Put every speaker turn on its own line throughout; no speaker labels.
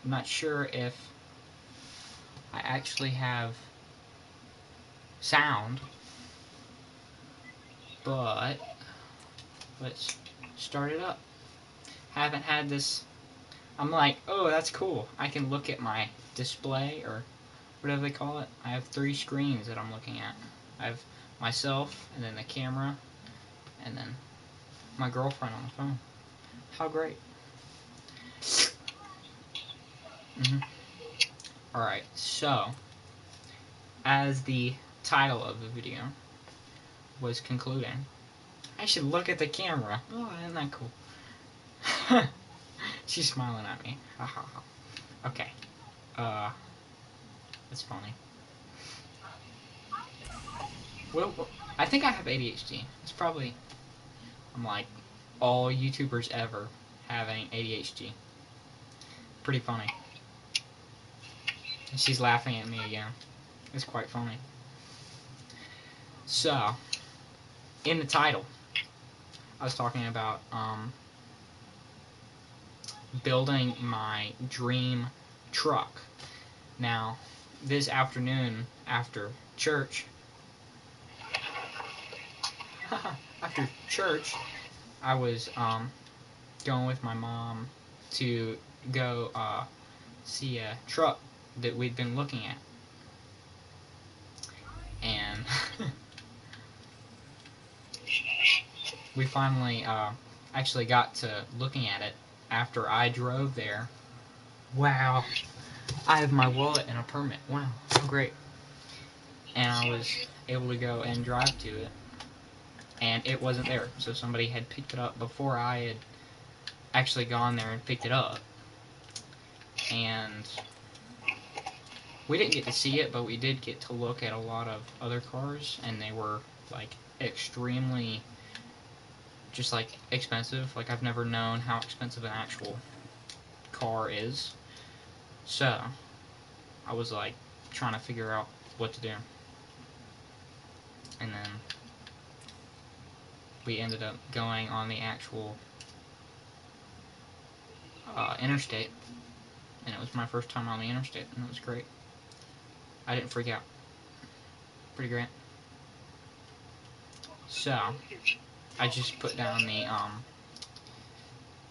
I'm not sure if I actually have sound, but let's start it up. Haven't had this. I'm like, oh, that's cool. I can look at my display, or whatever they call it. I have 3 screens that I'm looking at. I have myself, and then the camera, and then my girlfriend on the phone. How great. Alright, so, as the title of the video was concluding, I should look at the camera. Oh, isn't that cool? She's smiling at me. Ha ha ha. Okay. That's funny. Well, I think I have ADHD. It's probably, I'm like, all YouTubers ever having ADHD. Pretty funny. And she's laughing at me again. It's quite funny. So, in the title, I was talking about building my dream truck. Now, this afternoon after church, I was going with my mom to go see a truck that we'd been looking at. And we finally actually got to looking at it after I drove there. Wow. I have my wallet and a permit. Wow, so great. And I was able to go and drive to it. And it wasn't there. So somebody had picked it up before I had actually gone there and picked it up. And we didn't get to see it, but we did get to look at a lot of other cars, and they were like extremely just like expensive. Like, I've never known how expensive an actual car is. So I was like trying to figure out what to do. And then we ended up going on the actual interstate, and it was my first time on the interstate, and it was great. I didn't freak out. Pretty great. So I just put down the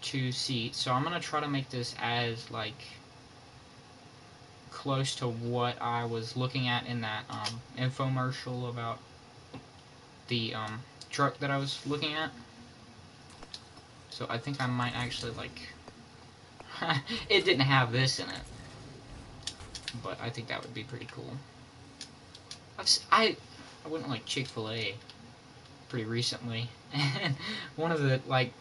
2 seats. So I'm gonna try to make this as like close to what I was looking at in that infomercial about the truck that I was looking at. So I think I might actually like it didn't have this in it, but I think that would be pretty cool. I went like Chick-fil-A pretty recently, and one of the like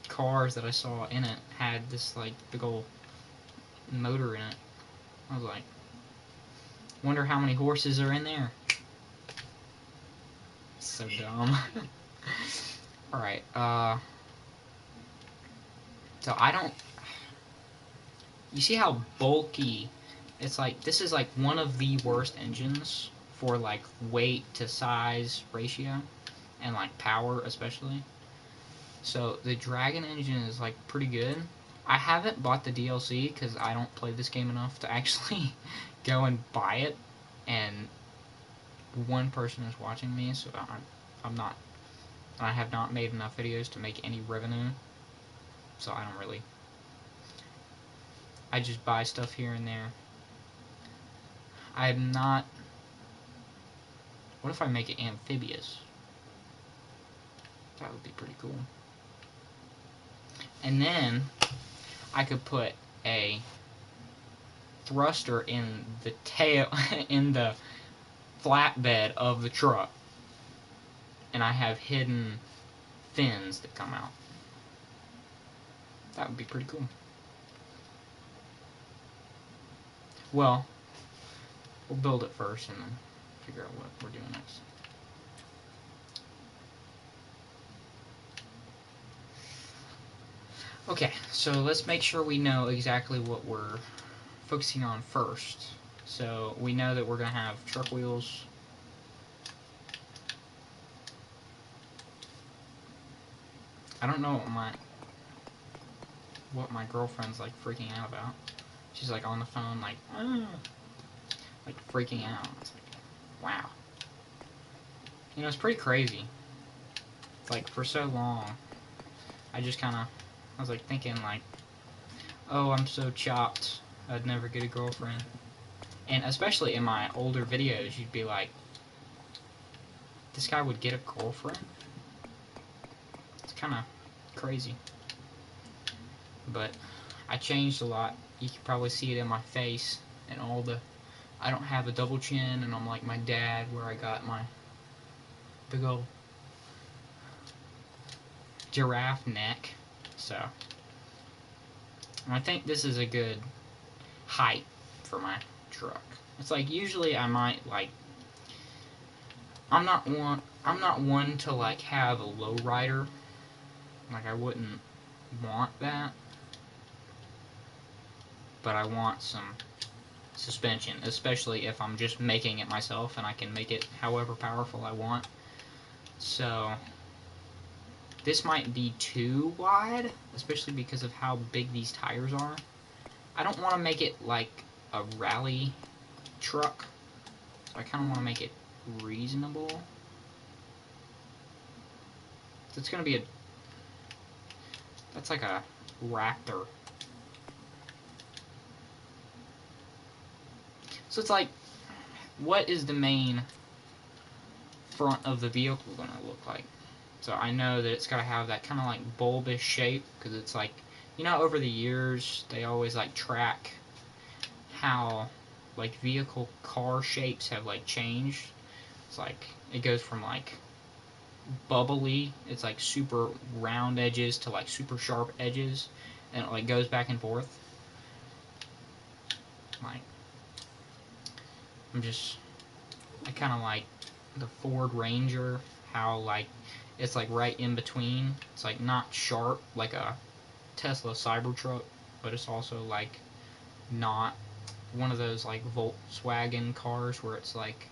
cars that I saw in it had this like big old motor in it. I was like, wonder how many horses are in there. So dumb. Alright, so I don't... You see how bulky... It's like, this is like one of the worst engines for like weight to size ratio, and like power especially. So the Dragon engine is like pretty good. I haven't bought the DLC because I don't play this game enough to actually go and buy it, and one person is watching me, so I have not made enough videos to make any revenue, so I don't really, I just buy stuff here and there. I'm not, what if I make it amphibious? That would be pretty cool. And then I could put a thruster in the tail, in the flatbed of the truck, and I have hidden fins that come out. That would be pretty cool. Well, we'll build it first and then figure out what we're doing next. Okay, so let's make sure we know exactly what we're focusing on first. So we know that we're going to have truck wheels. I don't know what my girlfriend's like freaking out about. She's like on the phone, like, like freaking out. It's like, wow. You know, it's pretty crazy. It's like for so long, I was like thinking like, oh, I'm so chopped. I'd never get a girlfriend. And especially in my older videos, you'd be like, this guy would get a girlfriend? It's kind of crazy. But I changed a lot. You can probably see it in my face and all the... I don't have a double chin, and I'm like my dad, where I got my big old giraffe neck. So, I think this is a good height for my truck. It's like, usually I might like... I'm not one to like have a low rider. Like, I wouldn't want that. But I want some suspension, especially if I'm just making it myself and I can make it however powerful I want. So this might be too wide, especially because of how big these tires are. I don't want to make it like a rally truck, so I kind of want to make it reasonable. So it's going to be that's like a Raptor. So it's like, what is the main front of the vehicle going to look like? So I know that it's got to have that kind of like bulbous shape, because it's like, you know, over the years they always like track how like vehicle car shapes have like changed. It's like it goes from like bubbly, it's like super round edges, to like super sharp edges, and it like goes back and forth. Like, I kind of like the Ford Ranger, how like it's like right in between. It's like not sharp like a Tesla Cybertruck, but it's also like not one of those like Volkswagen cars where it's like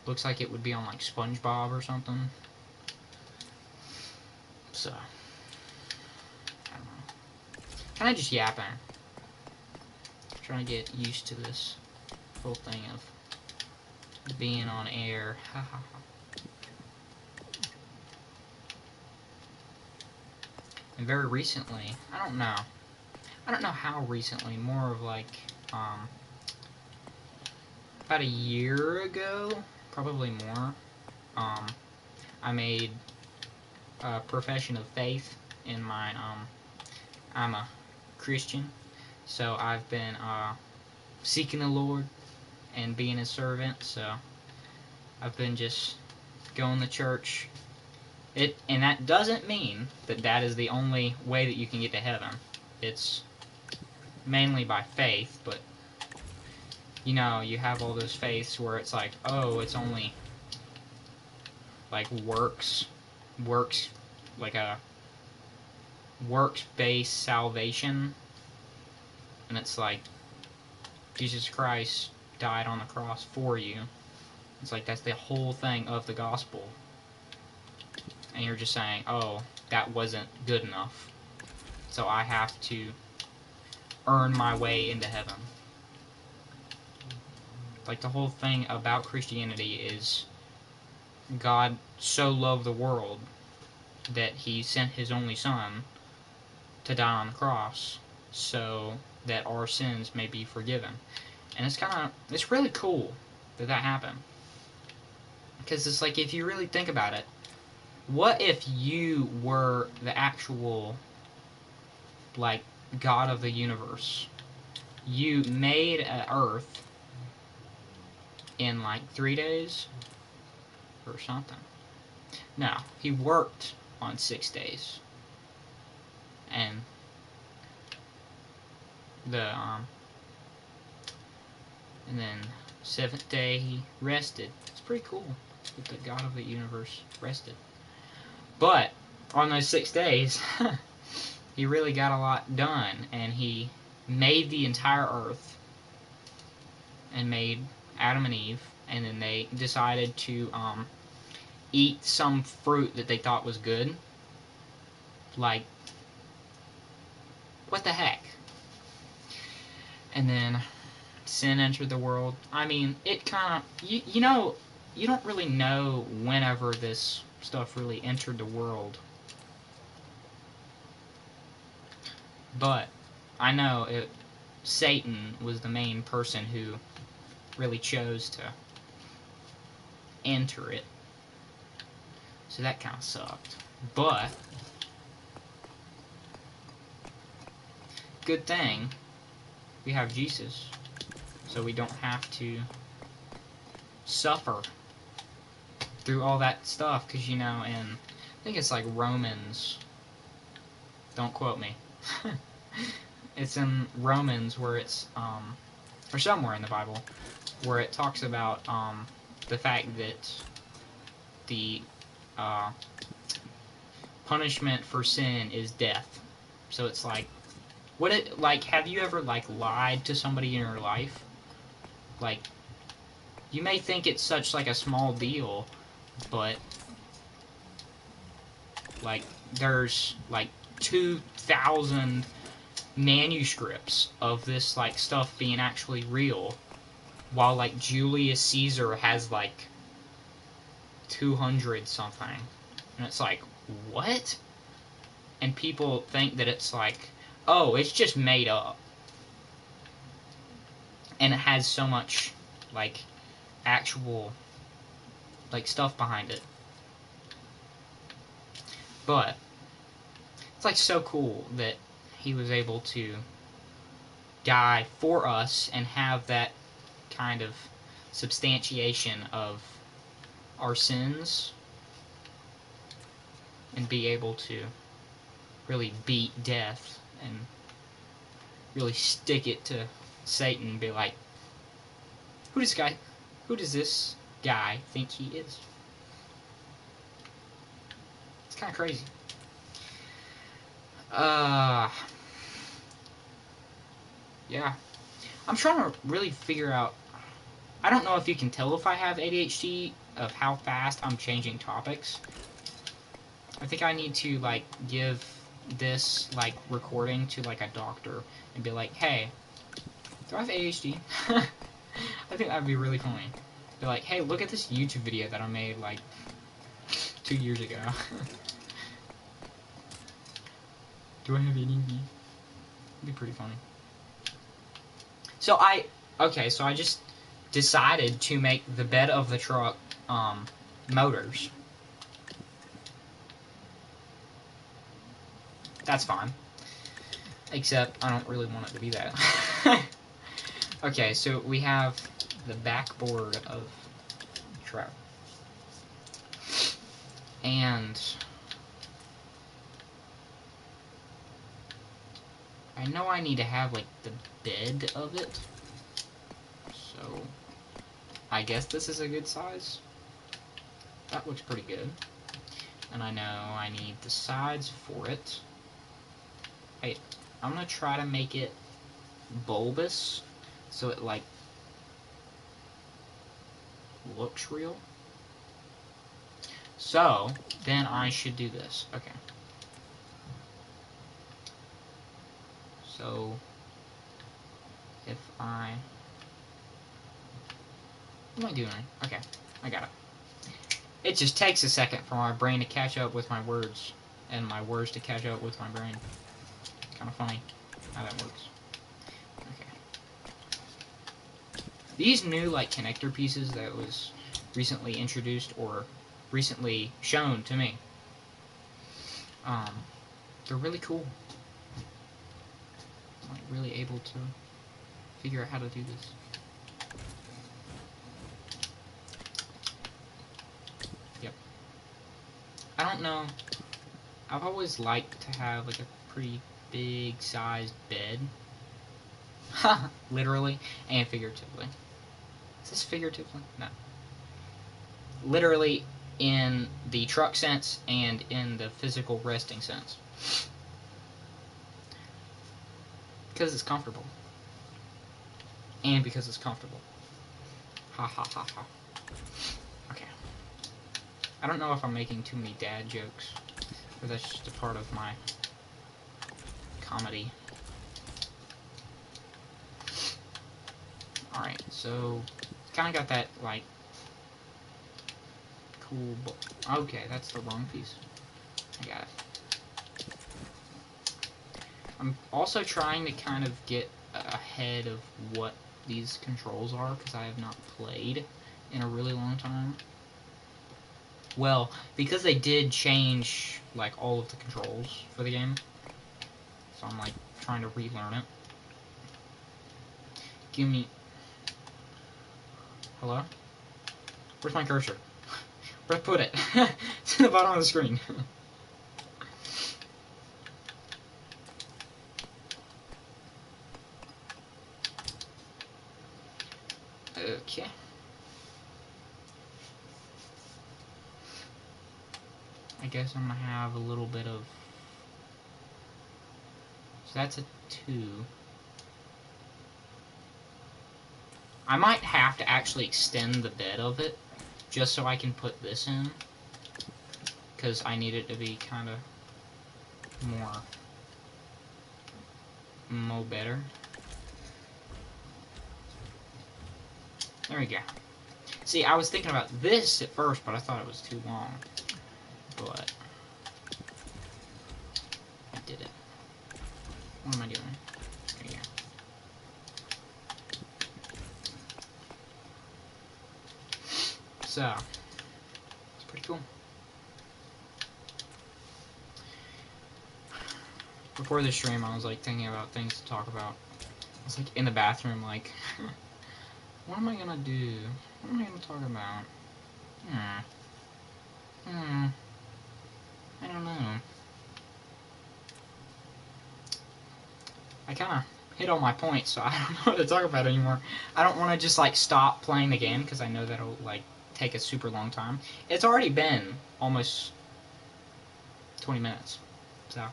looks like it would be on like SpongeBob or something. So I don't know. Kind of just yapping. Trying to get used to this whole thing of being on air. And very recently, I don't know how recently, more of like about a year ago, probably more, I made a profession of faith in my, I'm a Christian, so I've been seeking the Lord and being His servant. So I've been just going to church. And that doesn't mean that that is the only way that you can get to heaven. It's mainly by faith, but you know, you have all those faiths where it's like, oh, it's only like works, like a works-based salvation, and it's like Jesus Christ died on the cross for you. It's like that's the whole thing of the gospel, and you're just saying, oh, that wasn't good enough, so I have to earn my way into heaven. Like, the whole thing about Christianity is God so loved the world that He sent His only Son to die on the cross so that our sins may be forgiven. And it's really cool that that happened. Because it's like, if you really think about it, what if you were the actual, like, God of the universe? You made an earth in, like, 3 days? Or something. No, He worked on 6 days. And and then 7th day He rested. It's pretty cool that the God of the universe rested. But on those 6 days, He really got a lot done, and He made the entire earth and made Adam and Eve, and then they decided to eat some fruit that they thought was good. Like, what the heck? And then sin entered the world. I mean, it kind of, you know, you don't really know whenever this stuff really entered the world. But I know Satan was the main person who really chose to enter it. So that kind of sucked. But good thing we have Jesus, so we don't have to suffer through all that stuff. Because, you know, in, I think it's like Romans, don't quote me, it's in Romans where it's, or somewhere in the Bible, where it talks about the fact that the punishment for sin is death. So it's like, have you ever, like, lied to somebody in your life? Like, you may think it's such, like, a small deal, but, like, there's, like, 2,000 manuscripts of this, like, stuff being actually real, while, like, Julius Caesar has, like, 200 something. And it's like, what? And people think that it's like, oh, it's just made up. And it has so much, like, actual, like, stuff behind it. But it's, like, so cool that he was able to die for us and have that kind of substantiation of our sins and be able to really beat death and really stick it to Satan and be like, who does this guy think he is? It's kind of crazy. Yeah. I'm trying to really figure out, I don't know if you can tell if I have ADHD, of how fast I'm changing topics. I think I need to, like, give this, like, recording to, like, a doctor and be like, hey, do I have ADHD? I think that'd be really funny. Be like, hey, look at this YouTube video that I made, like, 2 years ago. Do I have ADHD? It'd be pretty funny. So I just decided to make the bed of the truck, motors. That's fine. Except, I don't really want it to be that. Okay, so we have the backboard of the truck. And I know I need to have, like, the bed of it. So I guess this is a good size. That looks pretty good. And I know I need the sides for it. I'm gonna try to make it bulbous so it, like, looks real. So then I should do this. Okay. So if what am I doing? Okay, I got it. It just takes a second for my brain to catch up with my words, and my words to catch up with my brain. Kind of funny how that works. Okay. These new, like, connector pieces that was recently introduced or recently shown to me, they're really cool. I'm, like, really able to figure out how to do this. Yep. I don't know. I've always liked to have, like, a pretty big sized bed. Literally and figuratively. Is this figuratively? No. Literally in the truck sense and in the physical resting sense. Because it's comfortable. And because it's comfortable. Ha ha ha ha. Okay. I don't know if I'm making too many dad jokes, or that's just a part of my comedy. Alright, so kind of got that, like, cool... Okay, that's the wrong piece. I got it. I'm also trying to kind of get ahead of what these controls are, because I have not played in a really long time. Well, because they did change, like, all of the controls for the game, so I'm, like, trying to relearn it. Give me... Hello? Where's my cursor? Where'd I put it? It's in the bottom of the screen. Okay. I guess I'm gonna have a little bit of... So that's a 2. I might have to actually extend the bed of it, just so I can put this in, because I need it to be kind of more better. There we go. See, I was thinking about this at first, but I thought it was too long. But I did it. What am I doing? There you go. So, it's pretty cool. Before this stream, I was like thinking about things to talk about. I was like in the bathroom, like, what am I gonna do? What am I gonna talk about? I don't know. I kind of hit all my points, so I don't know what to talk about anymore. I don't want to just, like, stop playing the game, because I know that'll, like, take a super long time. It's already been almost 20 minutes, so...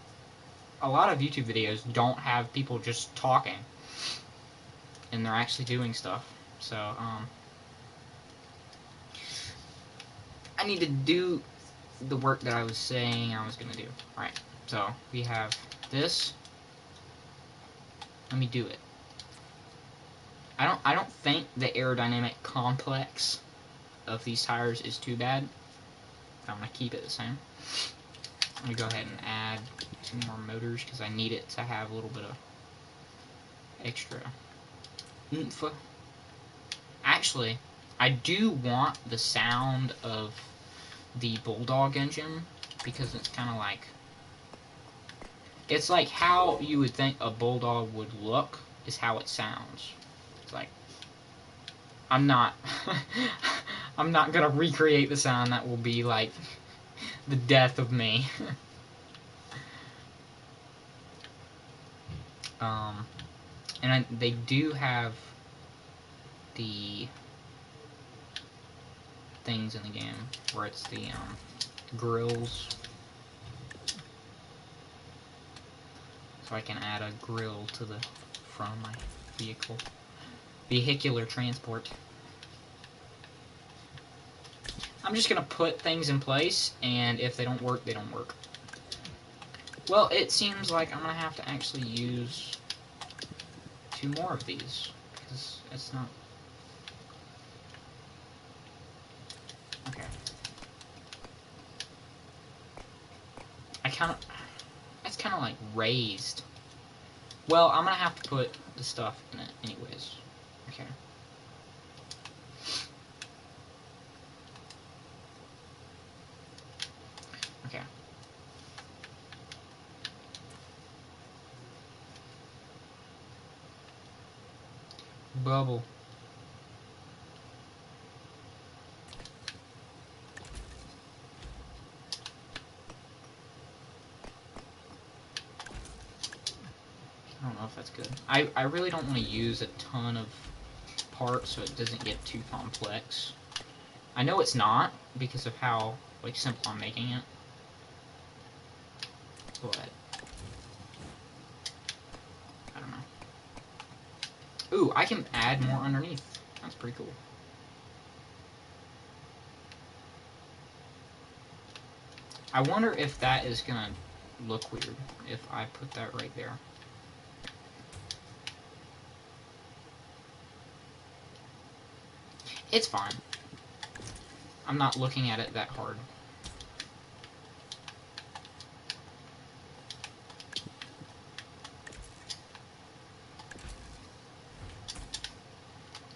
A lot of YouTube videos don't have people just talking, and they're actually doing stuff, so, I need to do the work that I was saying I was gonna do. Alright, so, we have this. Let me do it. I don't think the aerodynamic complex of these tires is too bad. I'm gonna keep it the same. Let me go ahead and add 2 more motors, because I need it to have a little bit of extra oomph. Actually, I do want the sound of the Bulldog engine, because it's kind of like... It's like how you would think a Bulldog would look, is how it sounds. It's like... I'm not... I'm not gonna recreate the sound. That will be, like, the death of me. And they do have the things in the game where it's the grills, so I can add a grill to the front of my vehicle. Vehicular transport. I'm just gonna put things in place, and if they don't work, they don't work. Well, it seems like I'm gonna have to actually use 2 more of these, because it's not... Okay. It's kind of like raised. Well, I'm gonna have to put the stuff in it anyways. Okay. Okay. Bubble. I don't know if that's good. I really don't want to use a ton of parts so it doesn't get too complex. I know it's not, because of how, like, simple I'm making it. But I don't know. Ooh, I can add more underneath. That's pretty cool. I wonder if that is gonna look weird if I put that right there. It's fine. I'm not looking at it that hard.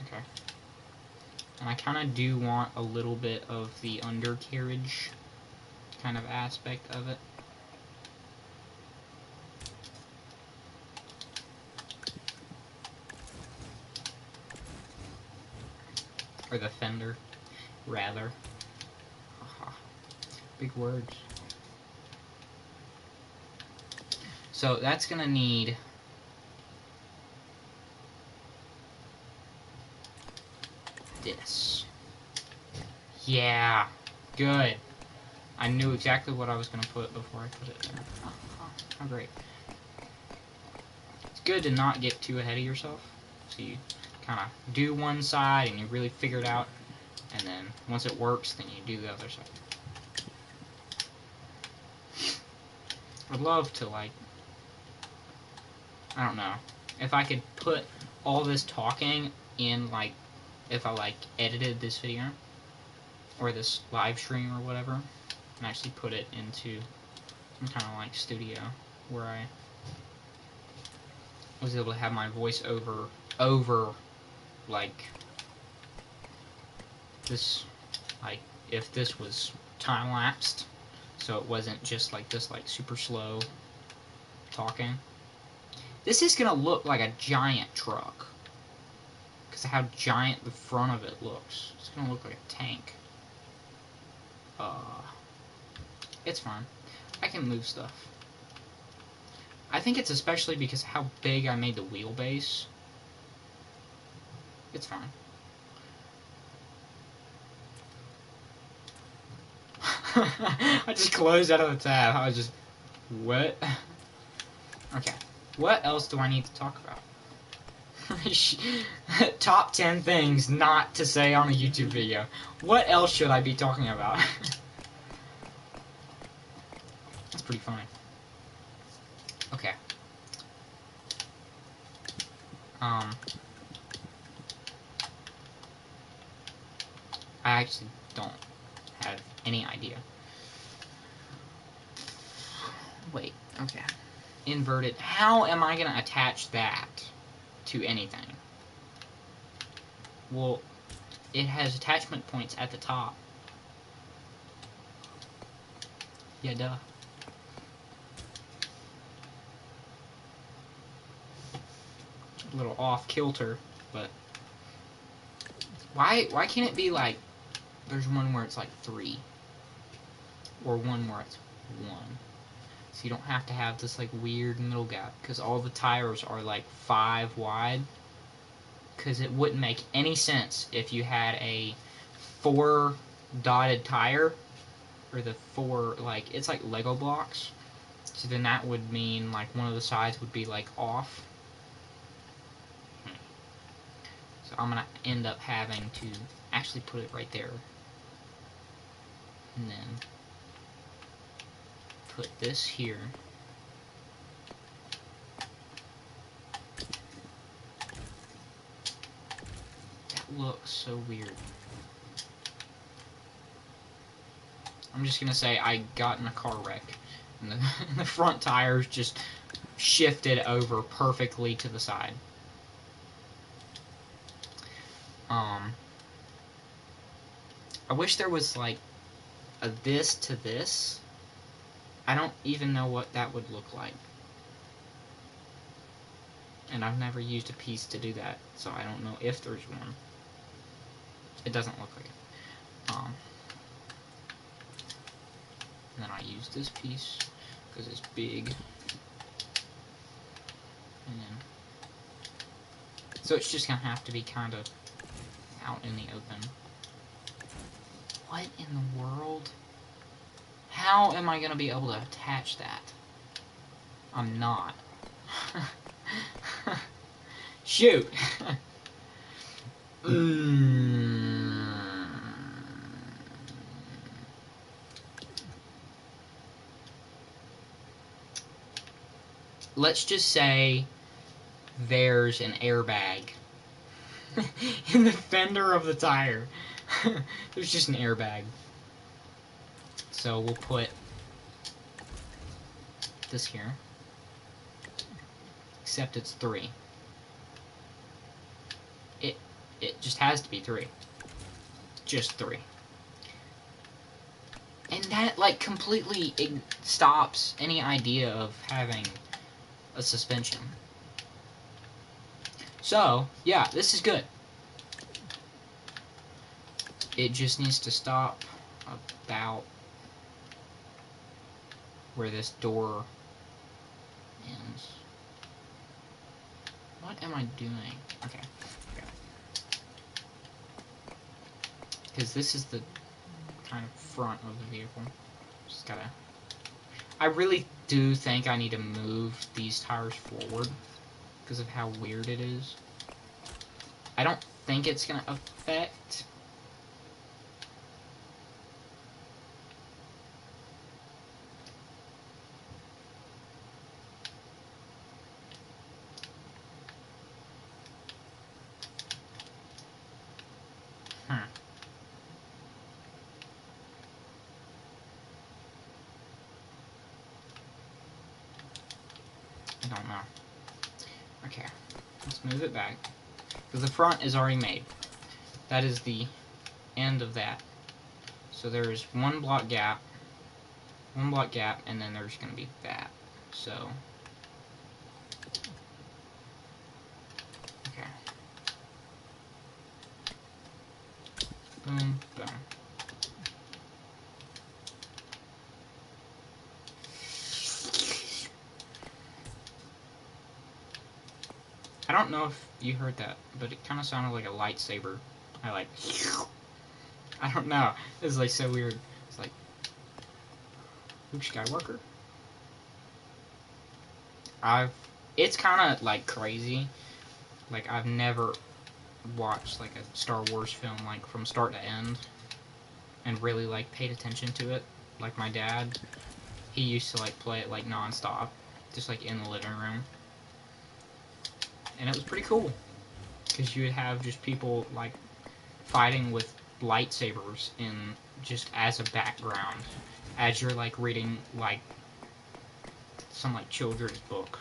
Okay. And I kind of do want a little bit of the undercarriage kind of aspect of it. Or the fender, rather. Aha. Big words. So that's gonna need this. Yeah, good. I knew exactly what I was gonna put before I put it there. How great. It's good to not get too ahead of yourself. So you kind of do one side and you really figure it out, and then once it works, then you do the other side. I'd love to, like, I don't know, if I could put all this talking in, like, if I, like, edited this video, or this live stream or whatever, and actually put it into some kind of, like, studio where I was able to have my voice over, like, this, like, if this was time-lapsed, so it wasn't just, like, this, like, super slow talking. This is gonna look like a giant truck, because of how giant the front of it looks. It's gonna look like a tank. It's fine. I can move stuff. I think it's especially because of how big I made the wheelbase. It's fine. I just closed out of the tab. I was just... What? Okay. What else do I need to talk about? Top 10 things not to say on a YouTube video. What else should I be talking about? That's pretty funny. Okay. I actually don't have any idea. Wait, okay. Inverted. How am I going to attach that to anything? Well, it has attachment points at the top. Yeah, duh. A little off kilter, but why can't it be like there's one where it's like 3 or one where it's 1? So you don't have to have this like weird middle gap, because all the tires are like 5 wide, because it wouldn't make any sense if you had a 4 dotted tire, or the 4, like, it's like Lego blocks, so then that would mean like one of the sides would be like off. So I'm gonna end up having to actually put it right there, and then put this here. That looks so weird. I'm just gonna say I got in a car wreck, and the front tires just shifted over perfectly to the side. I wish there was like a this to this. I don't even know what that would look like. And I've never used a piece to do that, so I don't know if there's one. It doesn't look like it. And then I use this piece because it's big. And then, so it's just gonna have to be kind of out in the open. What in the world? How am I gonna be able to attach that? I'm not. Shoot! Let's just say there's an airbag in the fender of the tire. There's just an airbag. So we'll put this here. Except it's 3. It just has to be 3. Just 3. And that, like, completely stops any idea of having a suspension. So, yeah, this is good. It just needs to stop about where this door ends. What am I doing? Okay. Because this is the kind of front of the vehicle. Just gotta... I really do think I need to move these tires forward because of how weird it is. I don't think it's gonna affect... I don't know. Okay, let's move it back. Because the front is already made. That is the end of that. So there's one block gap, and then there's going to be that. So, okay. Boom, boom. I don't know if you heard that, but it kind of sounded like a lightsaber. I don't know. It's like so weird. It's like Luke Skywalker. It's kind of like crazy. Like I've never watched like a Star Wars film like from start to end and really like paid attention to it. Like my dad, he used to like play it like non-stop, just like in the living room. And it was pretty cool, because you would have just people, like, fighting with lightsabers in just as a background, as you're, like, reading, like, some, like, children's book.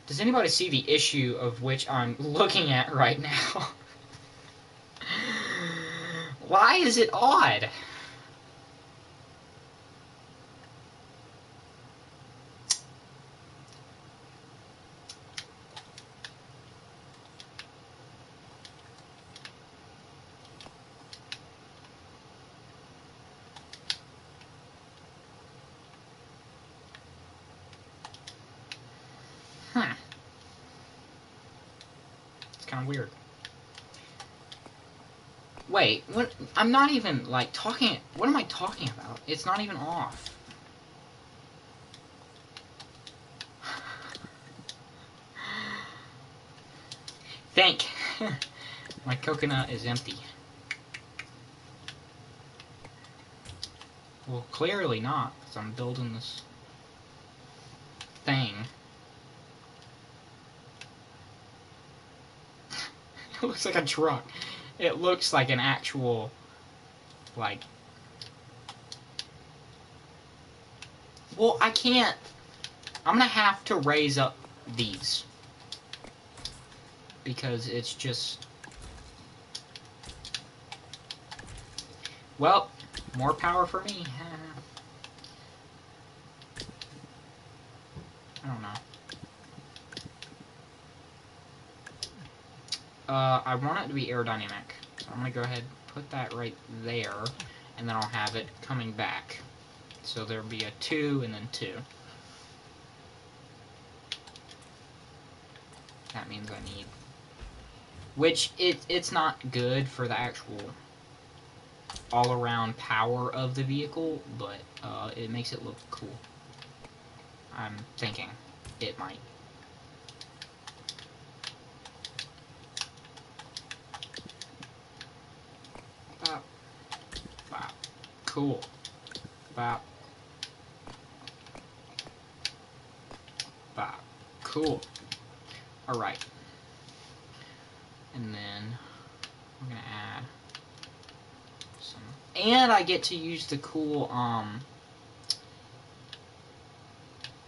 Does anybody see the issue of which I'm looking at right now? Why is it odd? It's kind of weird. Wait, what? I'm not even, like, talking... What am I talking about? It's not even off. Think. My coconut is empty. Well, clearly not, because I'm building this thing. It looks like a truck. It looks like an actual, like... Well, I can't... I'm gonna have to raise up these. Because it's just... Well, more power for me. I don't know. I want it to be aerodynamic. So I'm going to go ahead and put that right there, and then I'll have it coming back. So there'll be a 2 and then 2. That means I need... Which, it's not good for the actual all-around power of the vehicle, but it makes it look cool. I'm thinking it might. Bop. Bop. Cool. Bop. Cool. Alright. And then I'm gonna add some, and I get to use the cool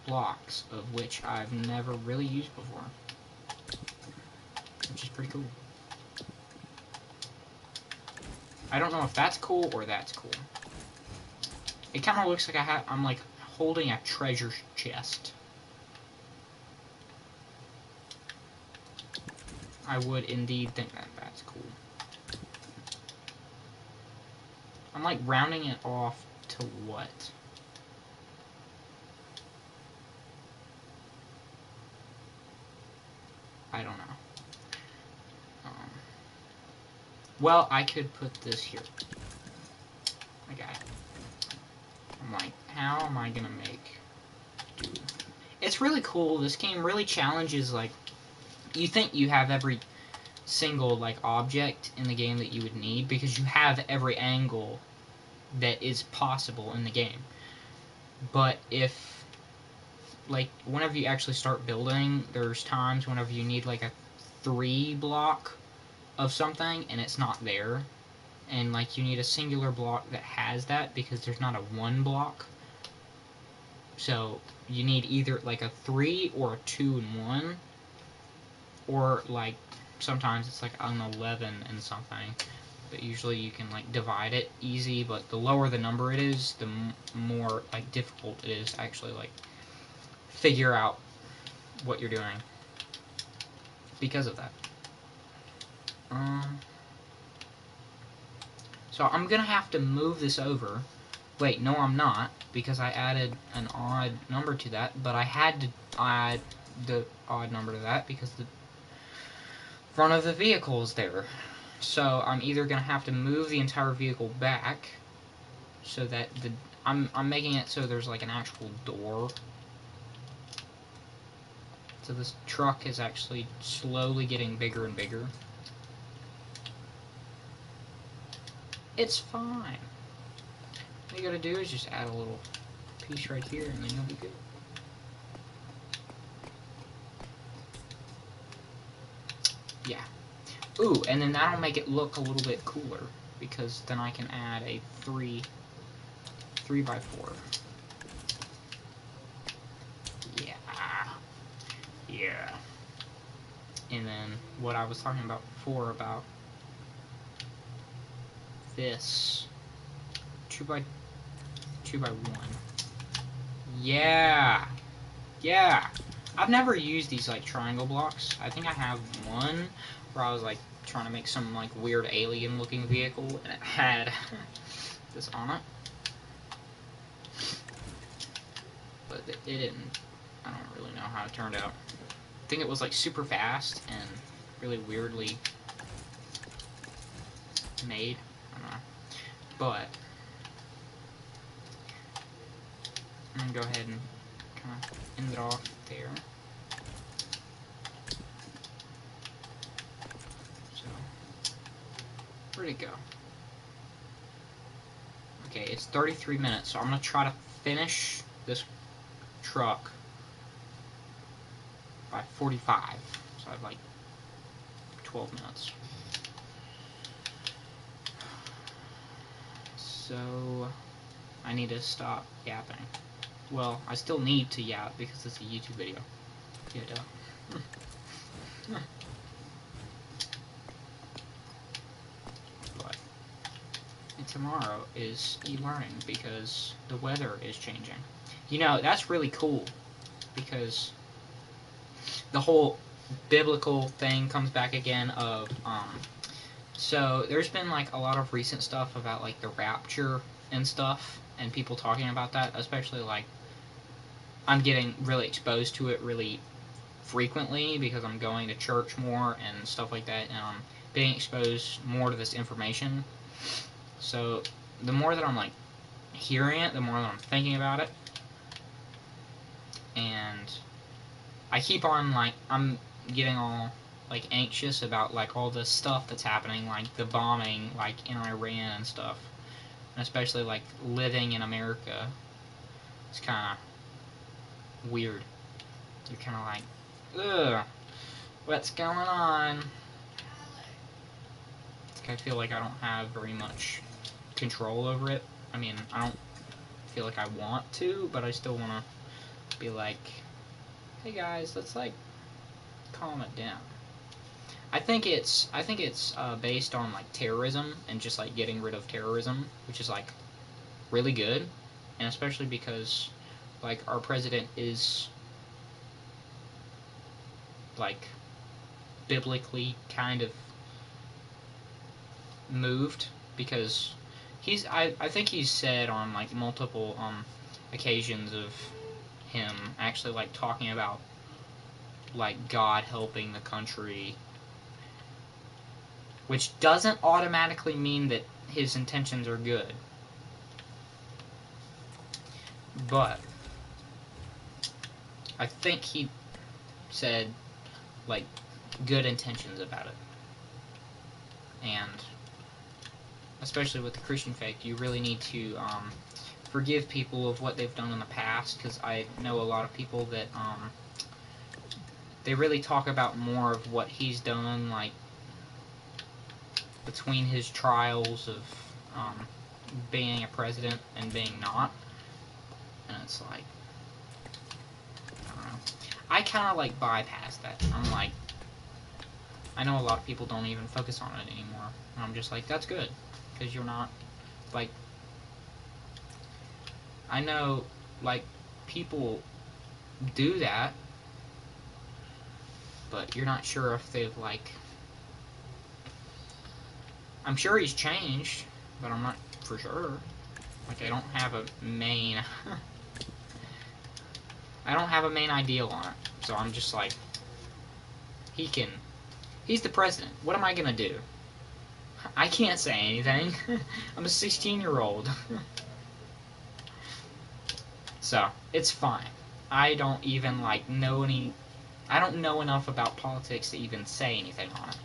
blocks, of which I've never really used before, which is pretty cool. I don't know if that's cool or that's cool. It kind of looks like I'm like holding a treasure chest. I would indeed think that that's cool. I'm like rounding it off to what? I don't know. Well, I could put this here. I got it. I'm like, how am I gonna make do? It's really cool. This game really challenges, like, you think you have every single, like, object in the game that you would need, because you have every angle that is possible in the game. But if, like, whenever you actually start building, there's times whenever you need, like, a 3 block of something, and it's not there. And, like, you need a singular block that has that, because there's not a 1 block. So, you need either, like, a 3 or a 2 and 1. Or, like, sometimes it's, like, an 11 and something. But usually you can, like, divide it easy, but the lower the number it is, the more, like, difficult it is to actually, like, figure out what you're doing because of that. So I'm gonna have to move this over. Wait, no I'm not, because I added an odd number to that, but I had to add the odd number to that because the front of the vehicle is there. So I'm either gonna have to move the entire vehicle back so that I'm making it so there's like an actual door. So this truck is actually slowly getting bigger and bigger. It's fine. All you gotta do is just add a little piece right here and then you'll be good. Yeah. Ooh, and then that'll make it look a little bit cooler, because then I can add a 3 by 4. Yeah. Yeah. And then what I was talking about before about this 2 by 1. Yeah. Yeah. I've never used these like triangle blocks. I think I have one where I was like trying to make some like weird alien looking vehicle and it had this on it. But it didn't. I don't really know how it turned out. I think it was like super fast and really weirdly made. I don't know. But I'm gonna go ahead and kind of end it off there. So, where'd it go? Okay, it's 33 minutes, so I'm gonna try to finish this truck by 45. So I have like 12 minutes. So I need to stop yapping. Well, I still need to yap because it's a YouTube video. Yeah, duh. But and tomorrow is e-learning because the weather is changing. You know, that's really cool because the whole biblical thing comes back again of so there's been like a lot of recent stuff about like the rapture and stuff and people talking about that, especially like I'm getting really exposed to it really frequently because I'm going to church more and stuff like that, and I'm being exposed more to this information. So the more that I'm like hearing it, the more that I'm thinking about it, and I keep on like I'm getting all like anxious about like all this stuff that's happening, like the bombing like in Iran and stuff, and especially like living in America. It's kind of weird. You're kind of like, Ugh. What's going on? I feel like I don't have very much control over it. I mean, I don't feel like I want to, but I still want to be like, hey guys, let's like calm it down. I think it's based on like terrorism and just like getting rid of terrorism, which is like really good, and especially because like our president is like biblically kind of moved, because I think he's said on like multiple occasions of him actually like talking about like God helping the country, which doesn't automatically mean that his intentions are good, but I think he said like good intentions about it. And especially with the Christian faith, you really need to forgive people of what they've done in the past, because I know a lot of people that they really talk about more of what he's done, like between his trials of being a president and being not, and it's like, I don't know. I kind of like bypass that. I'm like, I know a lot of people don't even focus on it anymore, and I'm just like, that's good, because you're not, like, I know, like, people do that, but you're not sure if they've, like, I'm sure he's changed, but I'm not for sure. Like, I don't have a main, I don't have a main ideal on it, so I'm just like, he's the president, what am I gonna do? I can't say anything. I'm a 16-year-old. So, it's fine. I don't even, like, I don't know enough about politics to even say anything on it.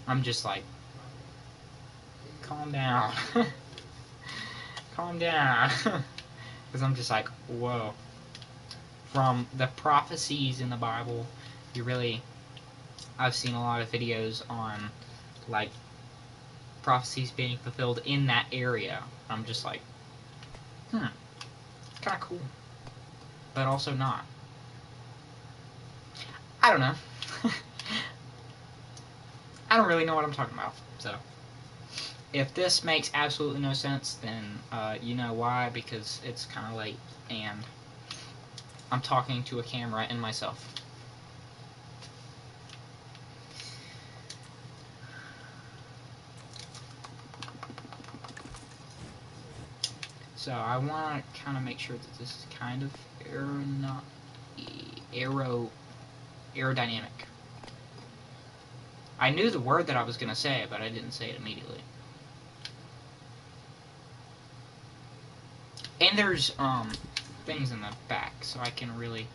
I'm just like, calm down. Calm down. Because I'm just like, whoa. From the prophecies in the Bible, I've seen a lot of videos on, like, prophecies being fulfilled in that area. I'm just like, it's kind of cool. But also not. I don't know. I don't really know what I'm talking about, so. If this makes absolutely no sense, then you know why, because it's kind of late, and I'm talking to a camera and myself. So I want to kind of make sure that this is kind of aerodynamic. I knew the word that I was going to say, but I didn't say it immediately. And there's things in the back, so I can kind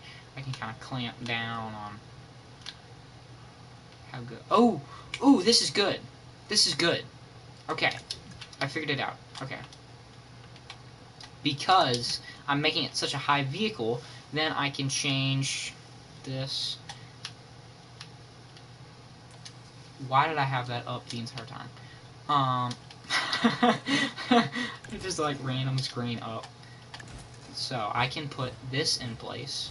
of clamp down on how good. Oh, this is good. This is good. Okay, I figured it out. Okay. Because I'm making it such a high vehicle, then I can change this. Why did I have that up the entire time? It just like random screen up. So I can put this in place.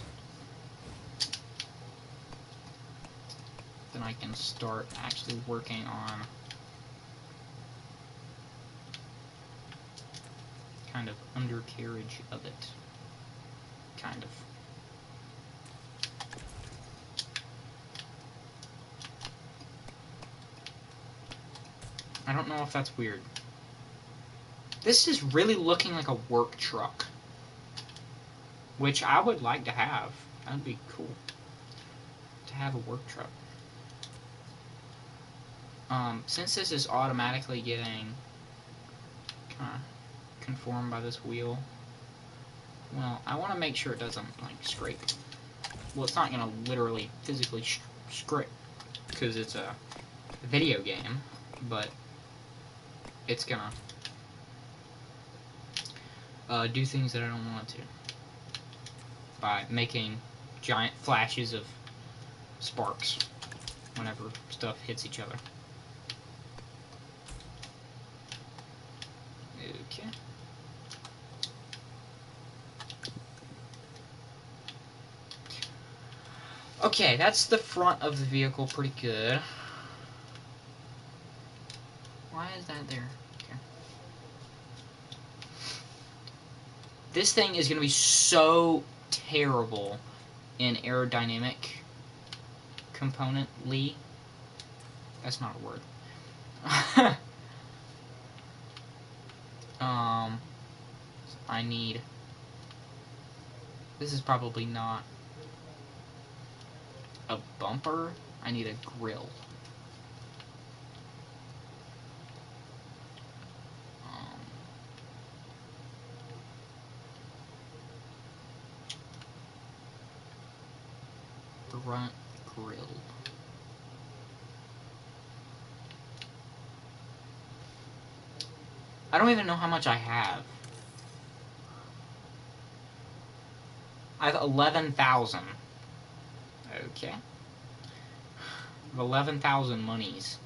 Then I can start actually working on kind of undercarriage of it. Kind of. I don't know if that's weird. This is really looking like a work truck, which I would like to have. That'd be cool to have a work truck. Since this is automatically getting kind of conformed by this wheel, well, I want to make sure it doesn't like scrape. Well, it's not gonna literally physically scrape because it's a video game, but it's gonna do things that I don't want it to by making giant flashes of sparks whenever stuff hits each other. Okay. Okay, that's the front of the vehicle, pretty good. Why is that there? Okay. This thing is going to be so terrible in aerodynamic componently. That's not a word. So I need... This is probably not a bumper. I need a grill. Front grill. I don't even know how much I have. I have 11,000. Okay. I have 11,000 monies.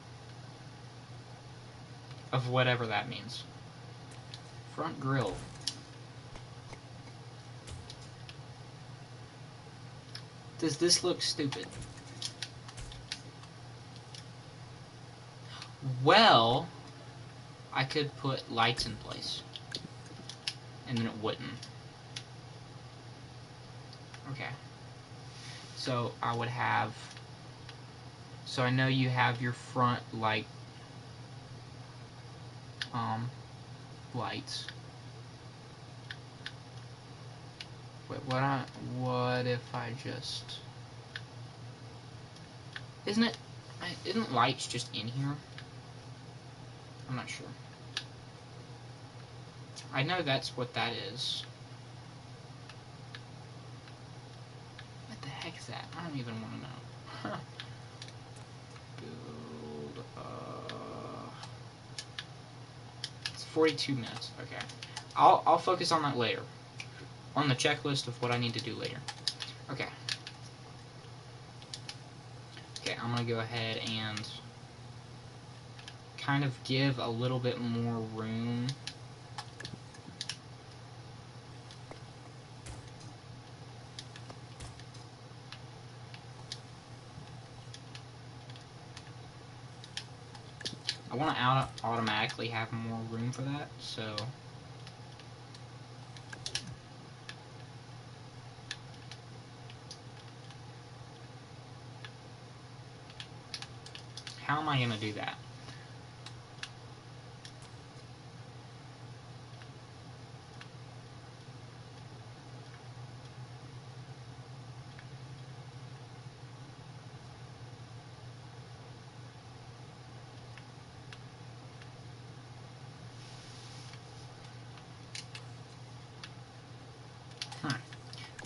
Of whatever that means. Front grill. Does this look stupid? Well, I could put lights in place. And then it wouldn't. Okay. So I would have... So I know you have your front light... lights. Wait, what if I just... Isn't lights just in here? I'm not sure. I know that's what that is. What the heck is that? I don't even want to know. Build, it's 42 minutes. Okay. I'll focus on that later. On the checklist of what I need to do later. Okay. Okay, I'm gonna go ahead and kind of give a little bit more room. I want to automatically have more room for that, so... How am I going to do that?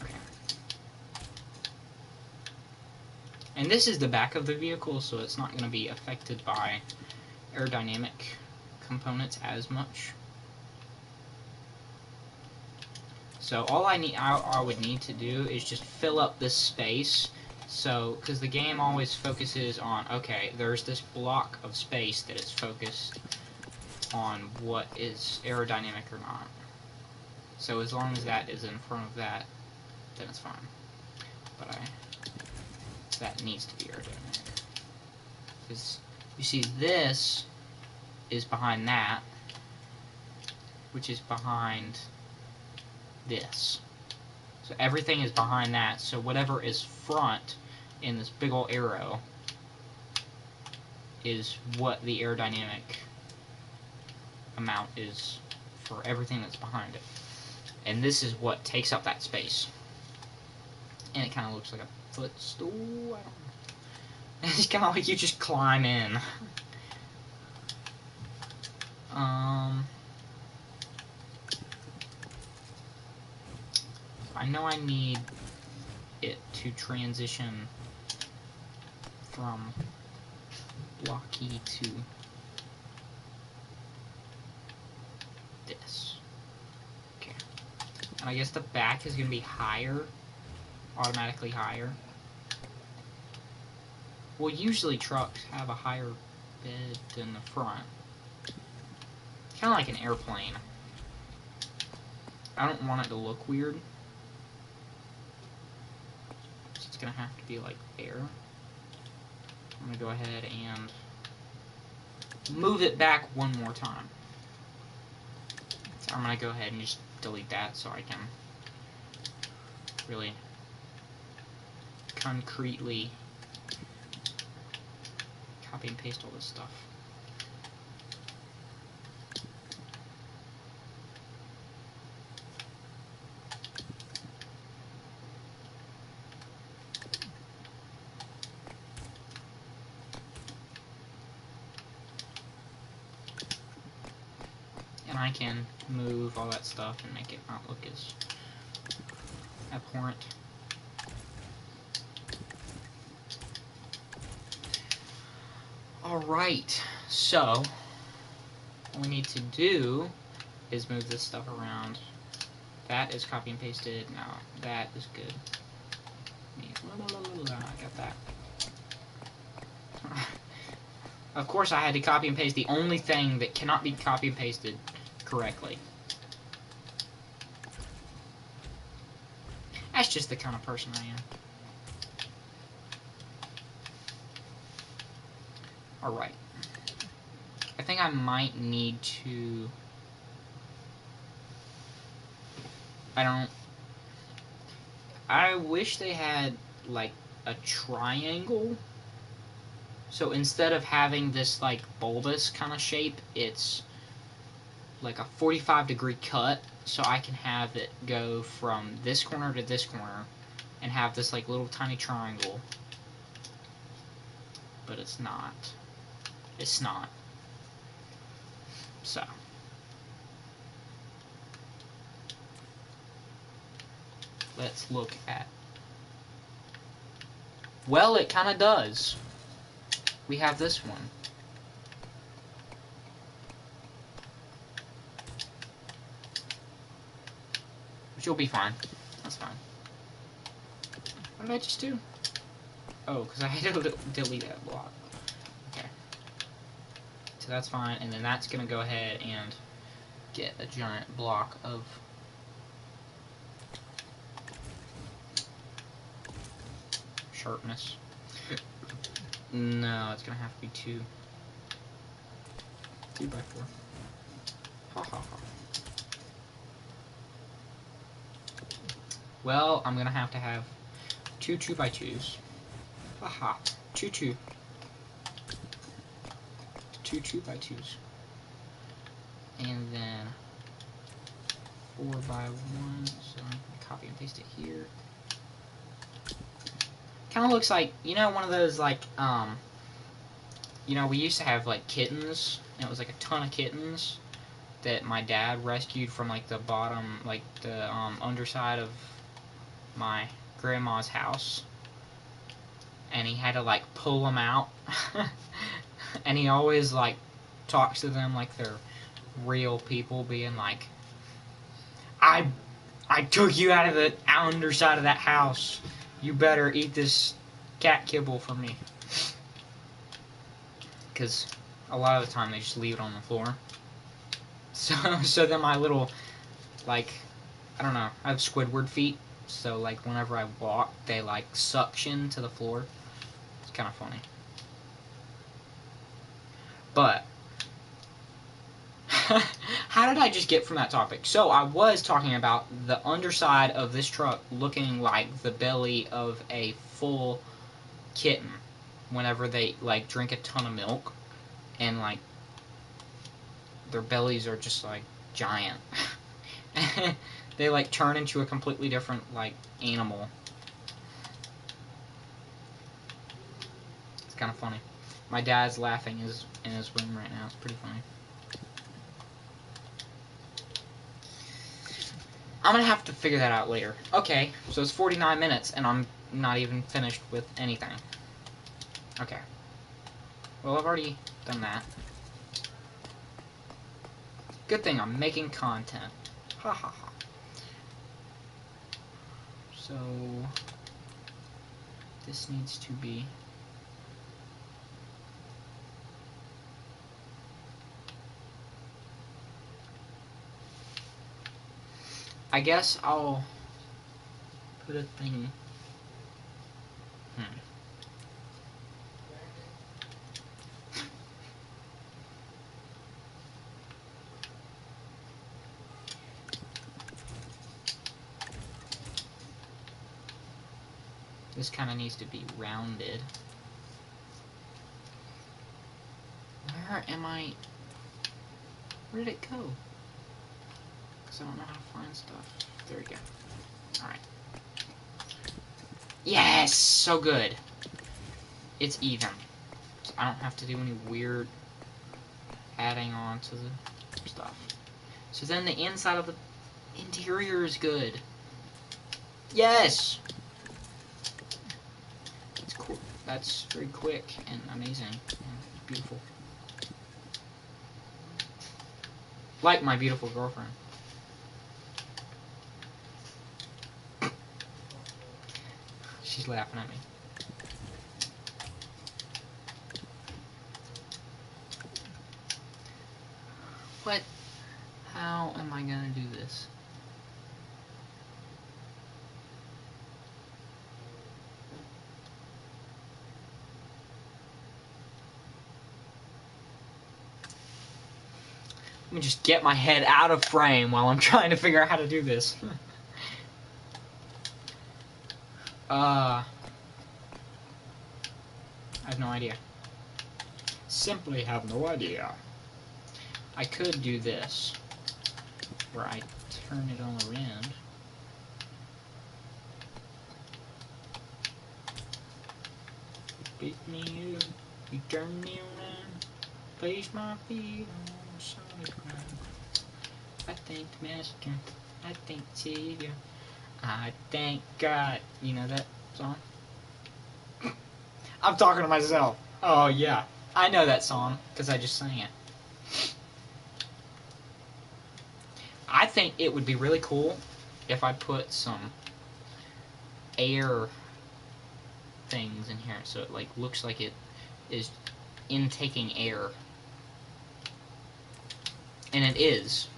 Okay. And this is the back of the vehicle, so it's not going to be affected by aerodynamic components as much. So all I would need to do is just fill up this space. So, because the game always focuses on, okay, there's this block of space that is focused on what is aerodynamic or not. So as long as that is in front of that, then it's fine. But that needs to be aerodynamic. Because you see this is behind that, which is behind this. So everything is behind that, so whatever is front in this big ol' arrow is what the aerodynamic amount is for everything that's behind it. And this is what takes up that space. And it kind of looks like a footstool, I don't know. It's kind of like you just climb in. I know I need it to transition from blocky to this. Okay. And I guess the back is going to be higher, automatically higher. Well, usually trucks have a higher bed than the front. Kind of like an airplane. I don't want it to look weird. So it's going to have to be like air. I'm going to go ahead and move it back one more time. So I'm going to go ahead and just delete that so I can really concretely copy and paste all this stuff. And I can move all that stuff and make it not look as abhorrent. Alright, so what we need to do is move this stuff around. That is copy and pasted. Now that is good. I got that. Of course I had to copy and paste the only thing that cannot be copy and pasted correctly. That's just the kind of person I am. Alright. I think I might need to... I wish they had, like, a triangle. So instead of having this, like, bulbous kind of shape, it's like a 45-degree cut. So I can have it go from this corner to this corner and have this, like, little tiny triangle. But it's not. It's not. So. Let's look at... Well, it kind of does. We have this one. Which will be fine. That's fine. What did I just do? Oh, because I had to delete that block. Okay. So that's fine, and then that's going to go ahead and get a giant block of sharpness. No, it's going to have to be 2 by 4. Ha ha ha. Well, I'm going to have 2 by 2s. Haha. 2 2 by 2s. And then 4 by 1. So I'm going to copy and paste it here. Kind of looks like, you know, one of those, like, you know, we used to have, like, kittens. And it was, like, a ton of kittens that my dad rescued from, like, the bottom, like, the underside of my grandma's house. And he had to, like, pull them out. And he always, like, talks to them like they're real people, being like, I took you out of the underside of that house. You better eat this cat kibble for me. Because a lot of the time they just leave it on the floor. So then my little, like, I don't know, I have Squidward feet. So, like, whenever I walk, they, like, suction to the floor. It's kind of funny. But, how did I just get from that topic? So, I was talking about the underside of this truck looking like the belly of a full kitten whenever they, like, drink a ton of milk. And, like, their bellies are just, like, giant. They, like, turn into a completely different, like, animal. It's kind of funny. My dad's laughing in his room right now. It's pretty funny. I'm gonna have to figure that out later. Okay, so it's 49 minutes, and I'm not even finished with anything. Okay. Well, I've already done that. Good thing I'm making content. Ha ha ha. So, this needs to be I guess I'll put a thing. This kind of needs to be rounded. Where am I? Where did it go? Because I don't know how to find stuff. There we go. Alright. Yes! So good. It's even. So I don't have to do any weird adding on to the stuff. So then the inside of the interior is good. Yes! That's cool. That's very quick and amazing and beautiful. Like my beautiful girlfriend. She's laughing at me. What? How am I gonna do this? Let me just get my head out of frame while I'm trying to figure out how to do this. I have no idea. Simply have no idea. I could do this, where I turn it on around. Pick me up, you turn me around, place my feet on solid ground. I thank the Master, I thank the Savior, I thank God. You know that song? I'm talking to myself. Oh yeah, I know that song because I just sang it. I think it would be really cool if I put some air things in here so it like looks like it is intaking air. And it is.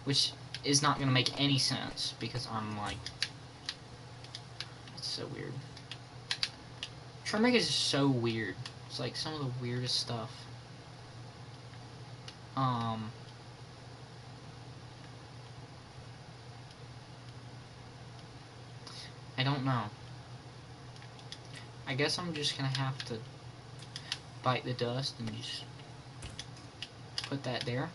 Which is not going to make any sense because I'm like... It's so weird. Trailmakers is so weird. It's like some of the weirdest stuff. I don't know. I guess I'm just gonna have to bite the dust and just put that there.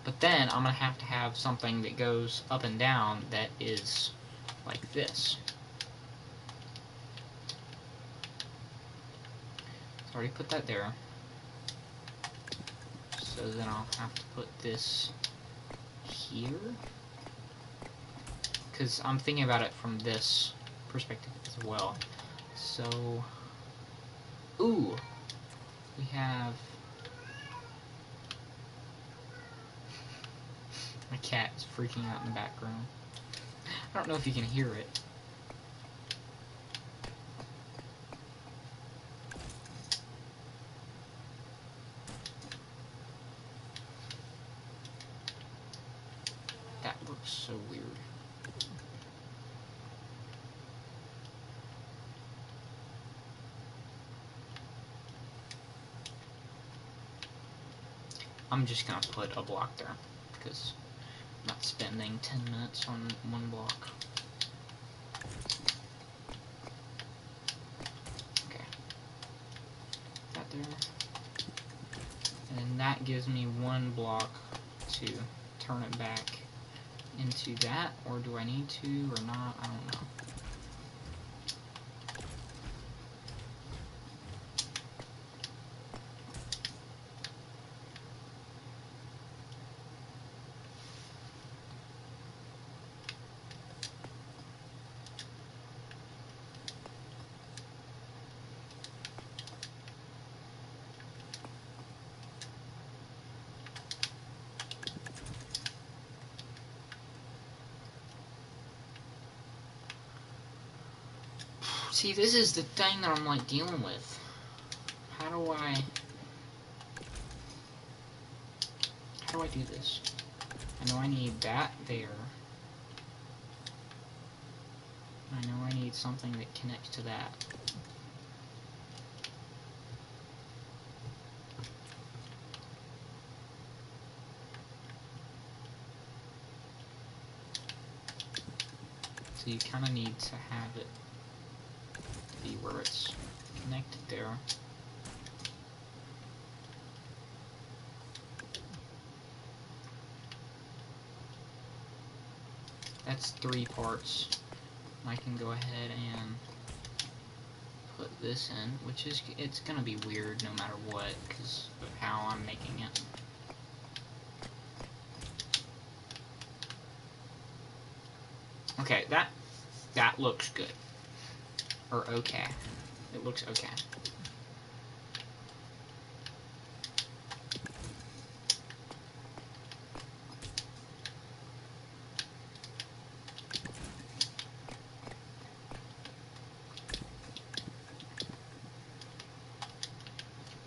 But then I'm gonna have to have something that goes up and down that is like this. So I already put that there. So then I'll have to put this here. Because I'm thinking about it from this perspective as well. So, ooh, we have... My cat is freaking out in the background. I don't know if you can hear it. That looks so weird. I'm just gonna put a block there because I'm not spending 10 minutes on one block. Okay. That there. And then that gives me one block to turn it back into that, or do I need to or not? I don't know. See, this is the thing that I'm like dealing with. How do I do this? I know I need that there. I know I need something that connects to that. So you kind of need to have it be where it's connected there. That's 3 parts. I can go ahead and put this in, which is, it's gonna be weird no matter what, because of how I'm making it. Okay, that looks good. Or okay. It looks okay.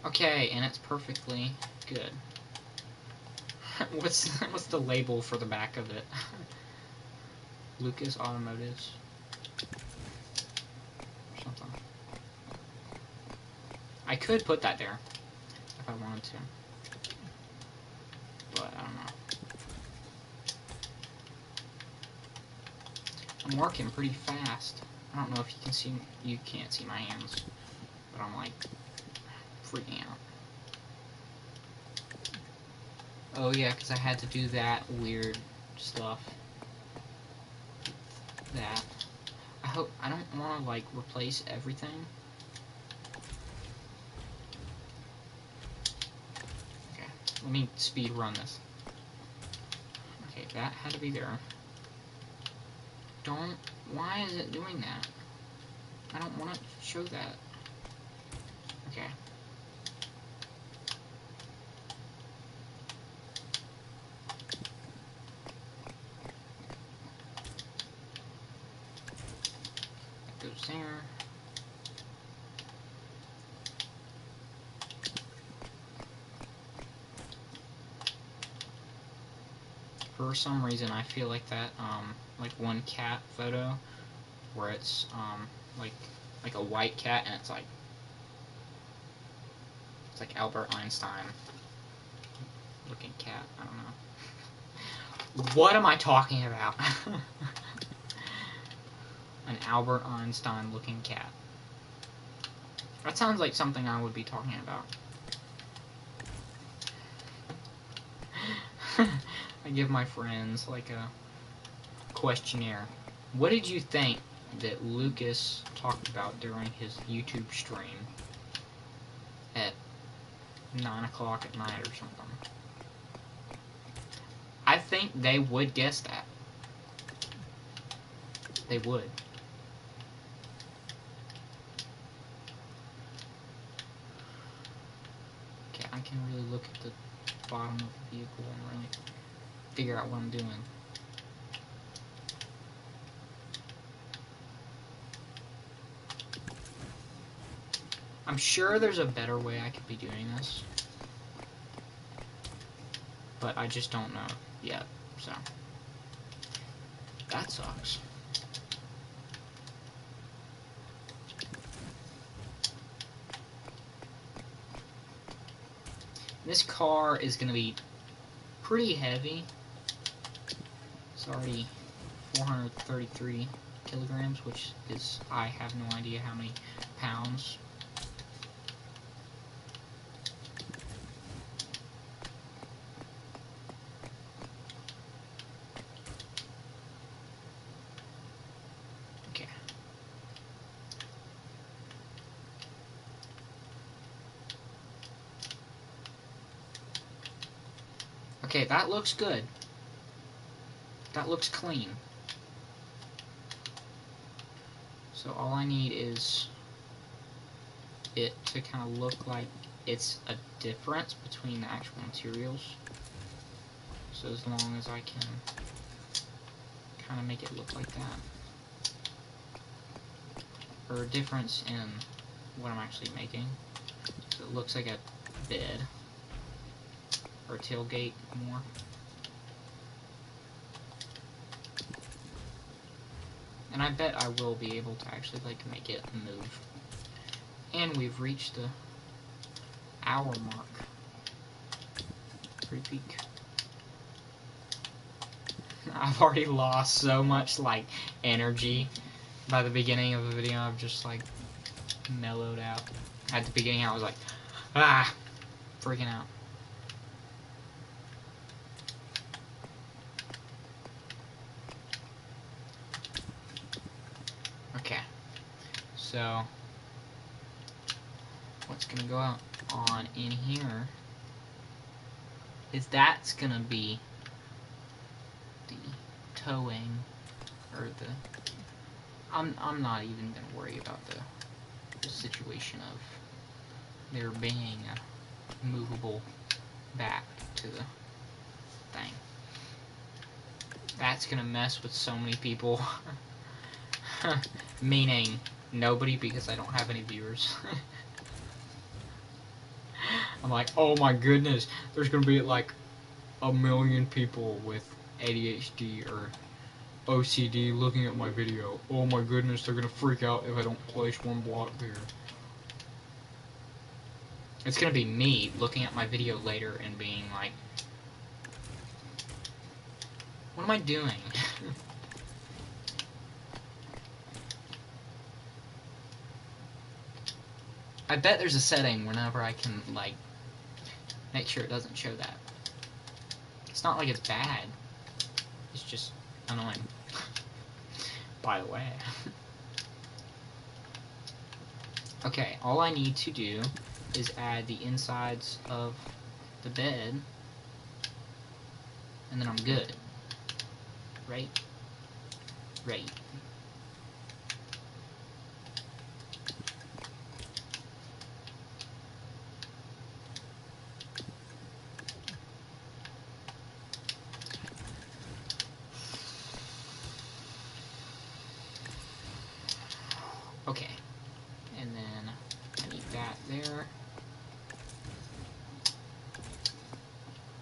Okay, and it's perfectly good. What's the label for the back of it? Lucas Automotives. Something. I could put that there if I wanted to, but I don't know. I'm working pretty fast. I don't know if you can see. You can't see my hands, but I'm like freaking out. Oh yeah, because I had to do that weird stuff. That. I don't want to like replace everything. Okay, let me speed run this. Okay, that had to be there. Why is it doing that? I don't want to show that. Okay. That goes there. For some reason, I feel like that, like one cat photo, where it's, like a white cat, and it's like Albert Einstein looking cat. I don't know. What am I talking about? An Albert Einstein looking cat. That sounds like something I would be talking about. I give my friends like a questionnaire. What did you think that Lucas talked about during his YouTube stream at 9 o'clock at night or something? I think they would guess that. They would. Okay, I can really look at the bottom of the vehicle and really figure out what I'm doing. I'm sure there's a better way I could be doing this, but I just don't know yet, so that sucks. This car is going to be pretty heavy. It's already 433 kilograms, which is, I have no idea how many pounds. Okay. Okay, that looks good. That looks clean. So all I need is it to kind of look like it's a difference between the actual materials. So as long as I can kind of make it look like that. Or a difference in what I'm actually making. So it looks like a bed. Or a tailgate more. And I bet I will be able to actually, like, make it move. And we've reached the hour mark. Pretty peak. I've already lost so much, like, energy by the beginning of the video. I've just, like, mellowed out. At the beginning, I was like, ah, freaking out. Okay, so what's gonna go out on in here is that's gonna be the towing, or the, I'm not even gonna worry about the situation of there being a movable back to the thing. That's gonna mess with so many people. Meaning nobody, because I don't have any viewers. I'm like, oh my goodness, there's gonna be like 1 million people with ADHD or OCD looking at my video. Oh my goodness, they're gonna freak out if I don't place one block there. It's gonna be me looking at my video later and being like, what am I doing? I bet there's a setting whenever I can, like, make sure it doesn't show that. It's not like it's bad. It's just annoying. By the way. Okay, all I need to do is add the insides of the bed, and then I'm good. Right? Right. Okay, and then I need that there.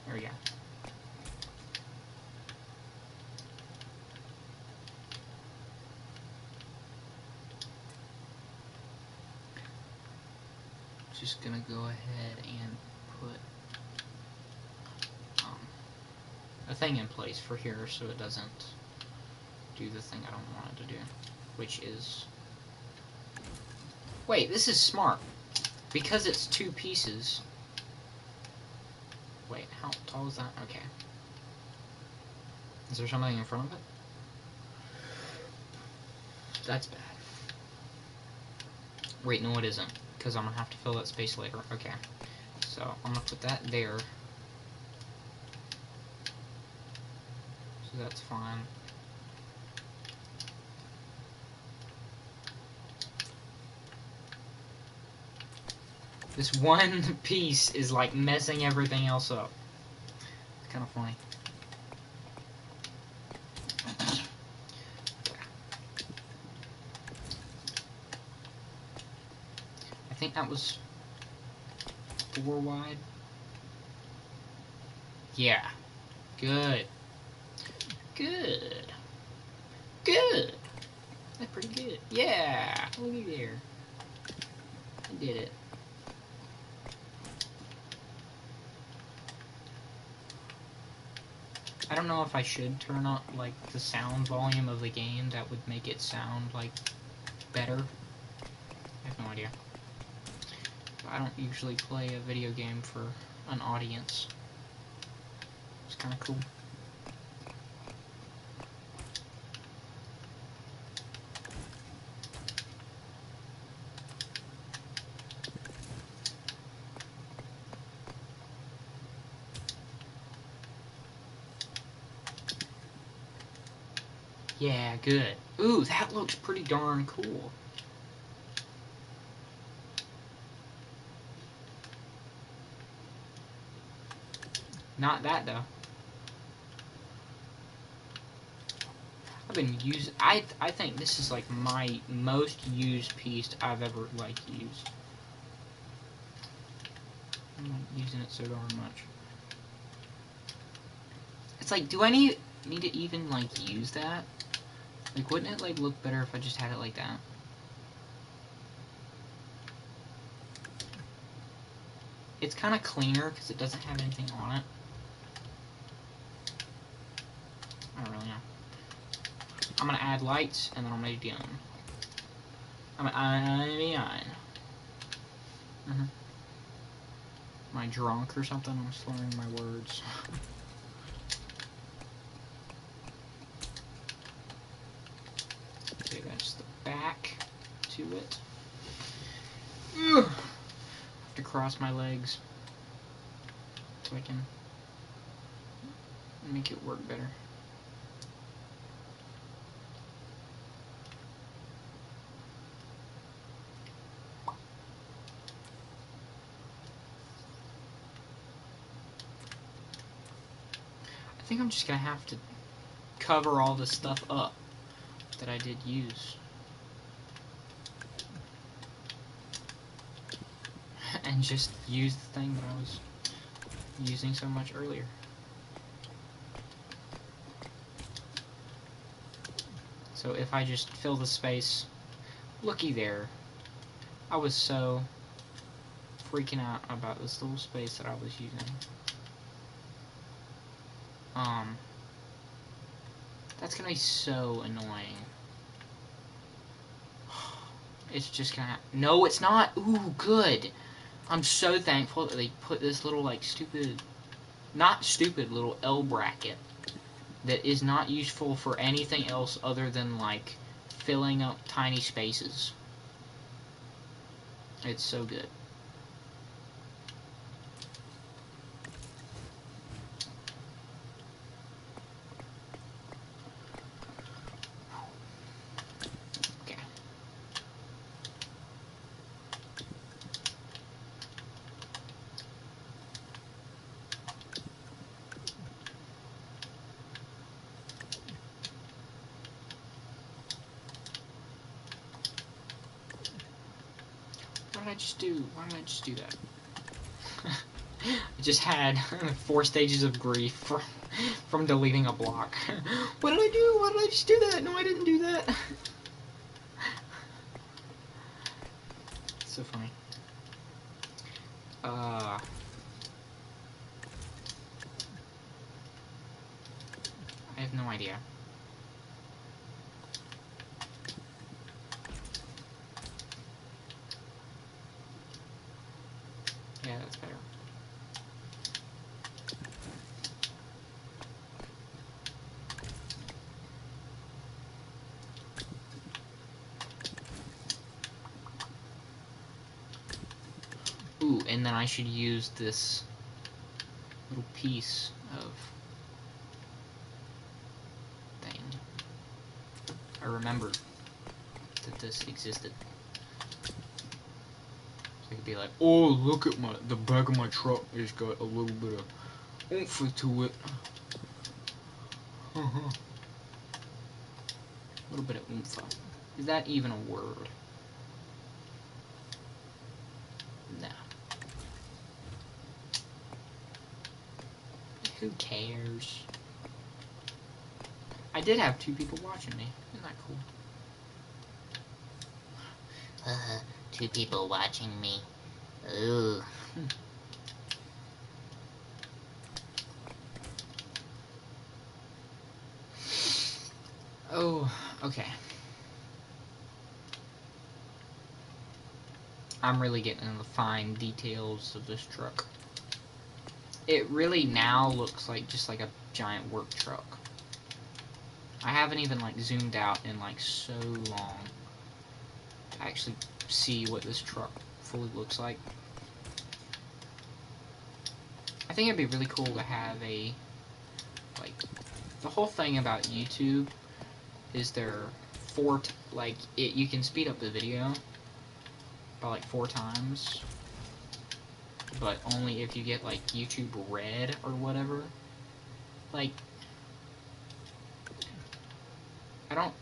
There we go. Just gonna go ahead and put a thing in place for here so it doesn't do the thing I don't want it to do, which is... Wait, this is smart. Because it's 2 pieces... Wait, how tall is that? Okay. Is there something in front of it? That's bad. Wait, no it isn't, because I'm gonna have to fill that space later. Okay. So, I'm gonna put that there. So that's fine. This one piece is like messing everything else up. It's kind of funny. I think that was 4 wide. Yeah. Good. Good. Good. That's pretty good. Yeah. Look at there. I did it. I don't know if I should turn up like the sound volume of the game. That would make it sound like better. I have no idea. I don't usually play a video game for an audience. It's kind of cool. Yeah, good. Ooh, that looks pretty darn cool. Not that though. I've been using. I think this is like my most used piece I've ever like used. I'm not using it so darn much. It's like, do I need to even like use that? Like, wouldn't it, like, look better if I just had it like that? It's kind of cleaner because it doesn't have anything on it. I don't really know. I'm gonna add lights, and then I'm gonna do them. Am I drunk or something? I'm slurring my words. Okay, that's the back to it. Ugh. I have to cross my legs so I can make it work better. I think I'm just gonna have to cover all this stuff up that I did use. And just use the thing that I was using so much earlier. So if I just fill the space, looky there. I was so freaking out about this little space that I was using. That's gonna be so annoying. It's just gonna... No, it's not! Ooh, good! I'm so thankful that they put this little, like, stupid... Not stupid little L bracket that is not useful for anything else other than, like, filling up tiny spaces. It's so good. Okay. What did I just do? Why did I just do that? I just had 4 stages of grief from deleting a block. What did I do? Why did I just do that? No, I didn't do that. It's so funny. I have no idea. Yeah, that's better. Ooh, and then I should use this little piece of thing. I remembered that this existed. So I could be like, oh, look at the back of my truck. It's got a little bit of oomph to it. A little bit of oomph. Is that even a word? No. Who cares? I did have 2 people watching me. Isn't that cool? 2 people watching me. Ooh. Oh, okay. I'm really getting into the fine details of this truck. It really now looks like just like a giant work truck. I haven't even like zoomed out in like so long to actually see what this truck fully looks like. I think it'd be really cool to have a, like, the whole thing about YouTube is you can speed up the video by like 4 times, but only if you get like YouTube Red or whatever. Like, I don't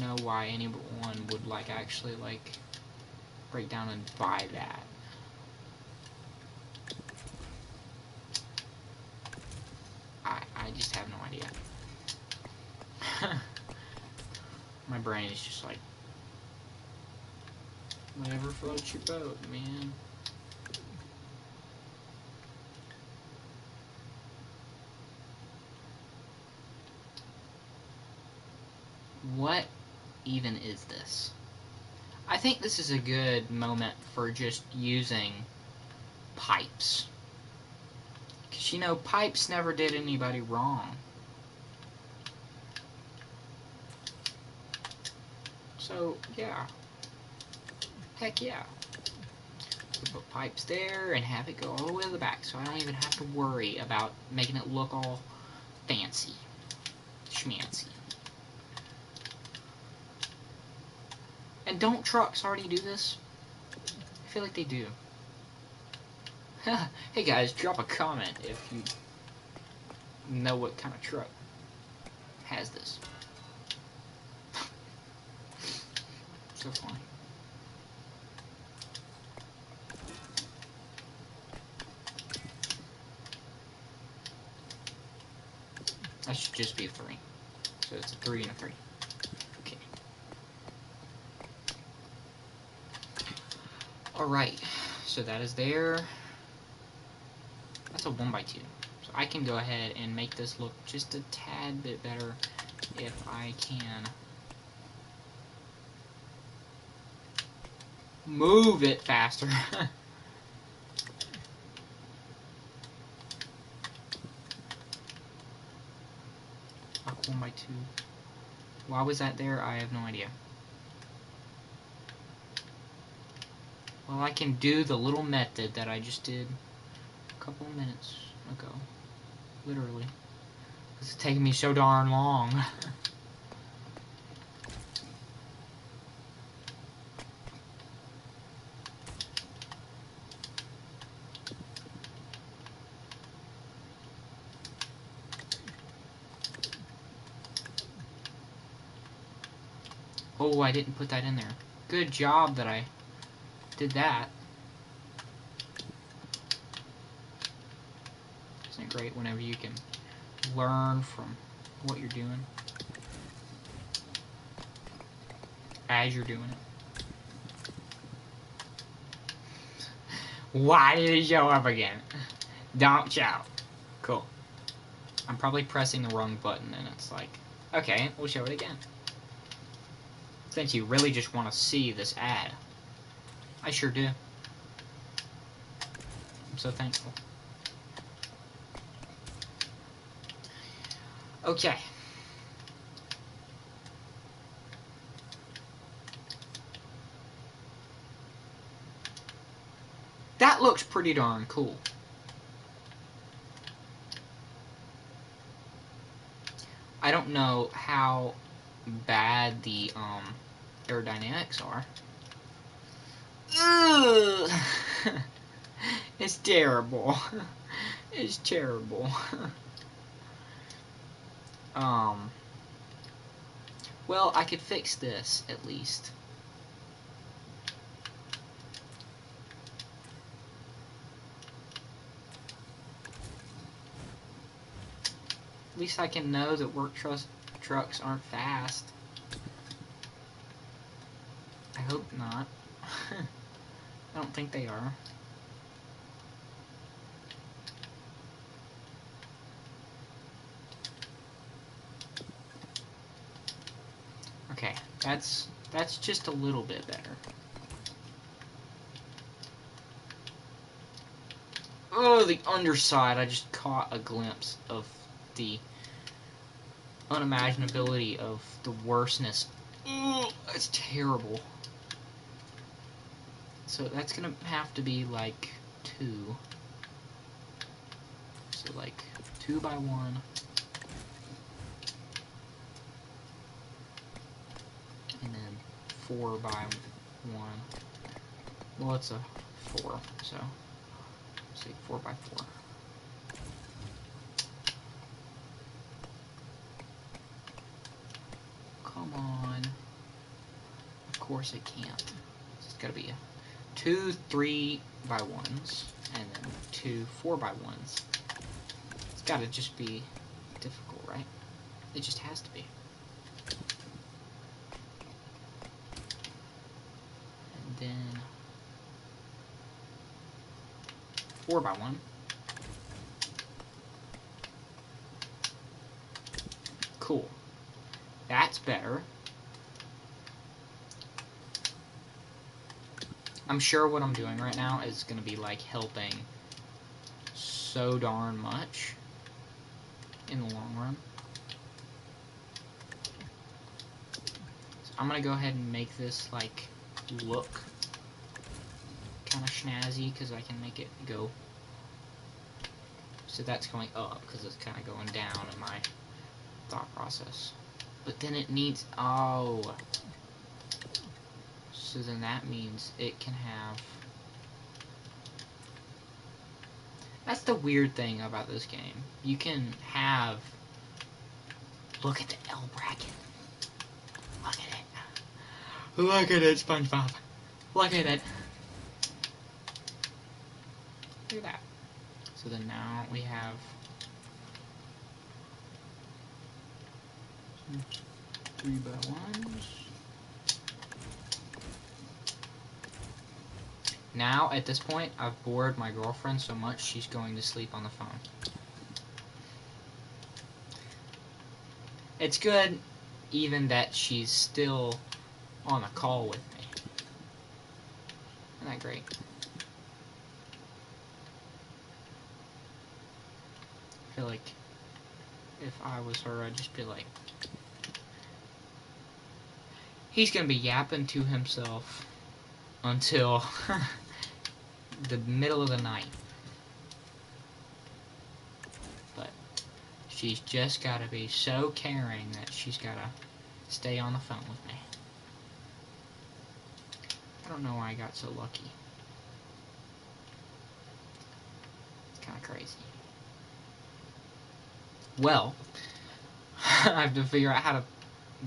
know why anyone would like actually like break down and buy that. I just have no idea. My brain is just like, whatever floats your boat, man. What even is this? I think this is a good moment for just using pipes. Because, you know, pipes never did anybody wrong. So, yeah. Heck yeah. We put pipes there and have it go all the way to the back, so I don't even have to worry about making it look all fancy. Schmancy. And don't trucks already do this? I feel like they do. Hey guys, drop a comment if you know what kind of truck has this. So funny. That should just be a 3. So it's a 3 and a 3. Okay. Alright, so that is there. That's a 1x2. So I can go ahead and make this look just a tad bit better if I can move it faster. Fuck, 1x2. Why was that there? I have no idea. Well, I can do the little method that I just did a couple of minutes ago. Literally. It's taking me so darn long. Oh, I didn't put that in there. Good job that I did that. Isn't it great whenever you can learn from what you're doing as you're doing it? Why did it show up again? Don't shout. Cool. I'm probably pressing the wrong button and it's like, okay, we'll show it again. Since you really just want to see this ad. I sure do. I'm so thankful. Okay. That looks pretty darn cool. I don't know how bad the aerodynamics are. Ugh. It's terrible. It's terrible. Well, I could fix this at least. At least I can know that work trucks aren't fast. I hope not. I don't think they are. Okay, that's just a little bit better. Oh, the underside, I just caught a glimpse of the unimaginability of the worstness. Ooh, that's terrible. So that's gonna have to be like 2. So like 2x1. And then 4x1. Well, it's a 4, so say 4x4. Come on. Of course it can't. It's gotta be a 2 3x1s and then 2 4x1s. It's gotta just be difficult, right? It just has to be. 4x1. Cool. That's better. I'm sure what I'm doing right now is going to be like helping so darn much in the long run. So I'm going to go ahead and make this like look kind of snazzy because I can make it go. So that's going up because it's kind of going down in my thought process. But then it needs, oh, so then that means it can have, that's the weird thing about this game. You can have, look at the L bracket. Look at it. Look at it, SpongeBob. Look at it. Look at that. So then now we have 3x1s. Now, at this point, I've bored my girlfriend so much she's going to sleep on the phone. It's good, even that she's still on a call with me. Isn't that great? I feel like if I was her, I'd just be like, he's gonna be yapping to himself until the middle of the night. But she's just gotta be so caring that she's gotta stay on the phone with me. I don't know why I got so lucky. It's kinda crazy. Well, I have to figure out how to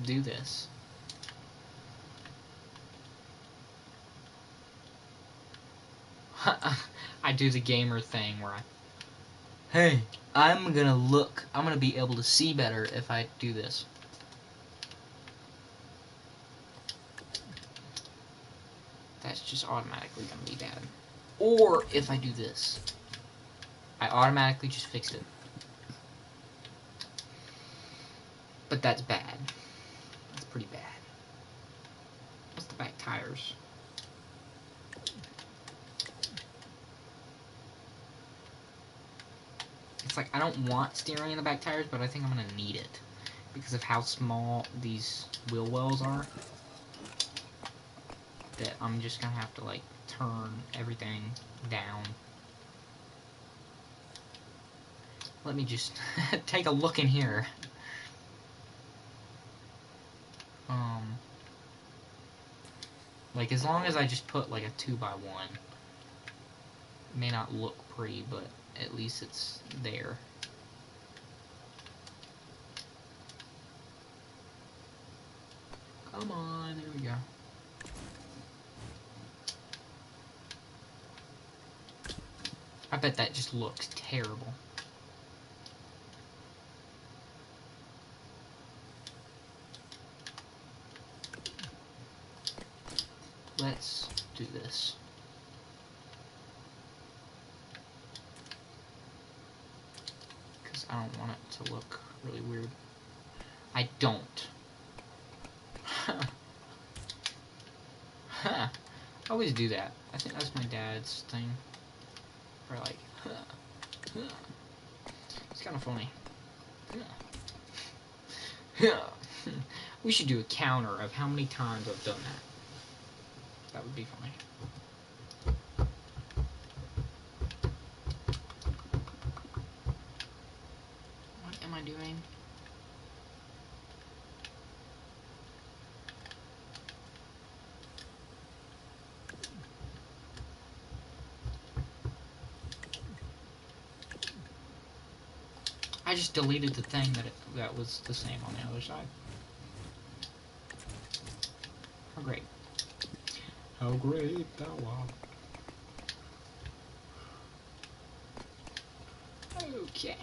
do this. I do the gamer thing where hey, I'm gonna be able to see better if I do this. That's just automatically gonna be bad. Or if I do this, I automatically just fixed it. But that's bad. That's pretty bad. What's the back tires? It's like I don't want steering in the back tires, but I think I'm gonna need it because of how small these wheel wells are. That I'm just gonna have to like turn everything down. Let me just take a look in here. Like as long as I just put like a 2x1, it may not look pretty, but at least it's there. Come on, there we go. I bet that just looks terrible. Let's do this. Because I don't want it to look really weird. I don't. I always do that. I think that's my dad's thing. Or like, it's kind of funny. We should do a counter of how many times I've done that. That would be funny. What am I doing? I just deleted the thing that was the same on the other side. How great. How great thou art. Okay.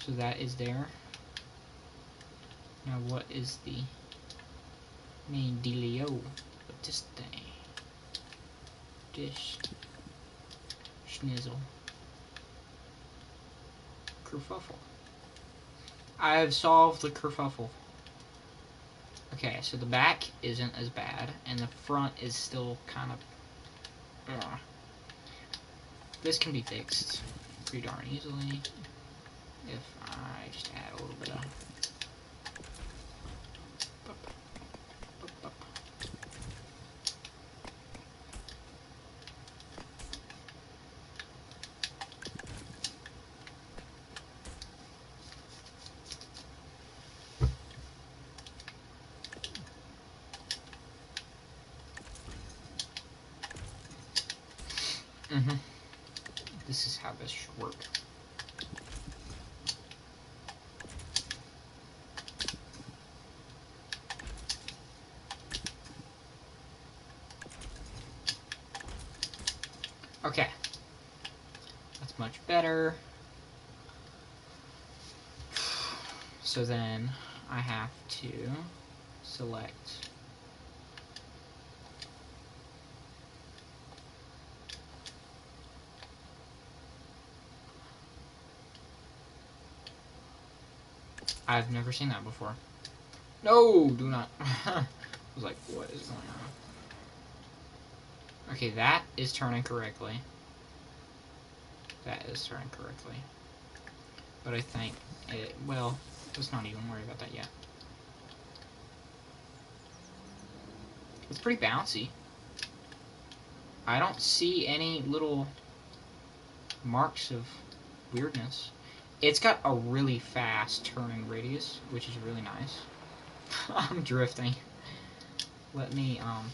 So that is there. Now what is the main dealio with this thing? This Schnizzle. Kerfuffle. I have solved the kerfuffle. Okay, so the back isn't as bad, and the front is still kind of... This can be fixed pretty darn easily if I just add a little bit of... This is how this should work. Okay. That's much better. So then I have to select I've never seen that before. No, do not. I was like, what is going on? Okay, that is turning correctly. That is turning correctly. But I think it, well, let's not even worry about that yet. It's pretty bouncy. I don't see any little marks of weirdness. It's got a really fast turning radius, which is really nice. I'm drifting. Let me, I'm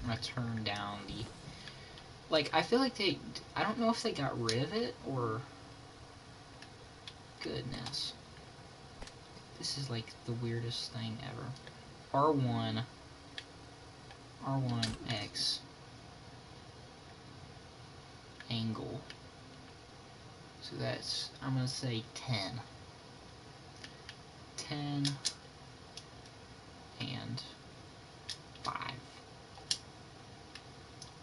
gonna turn down the... Like, I feel like they... I don't know if they got rid of it, or... Goodness. This is, like, the weirdest thing ever. R1... R1X... Angle. So that's... I'm gonna say 10. 10... and 5.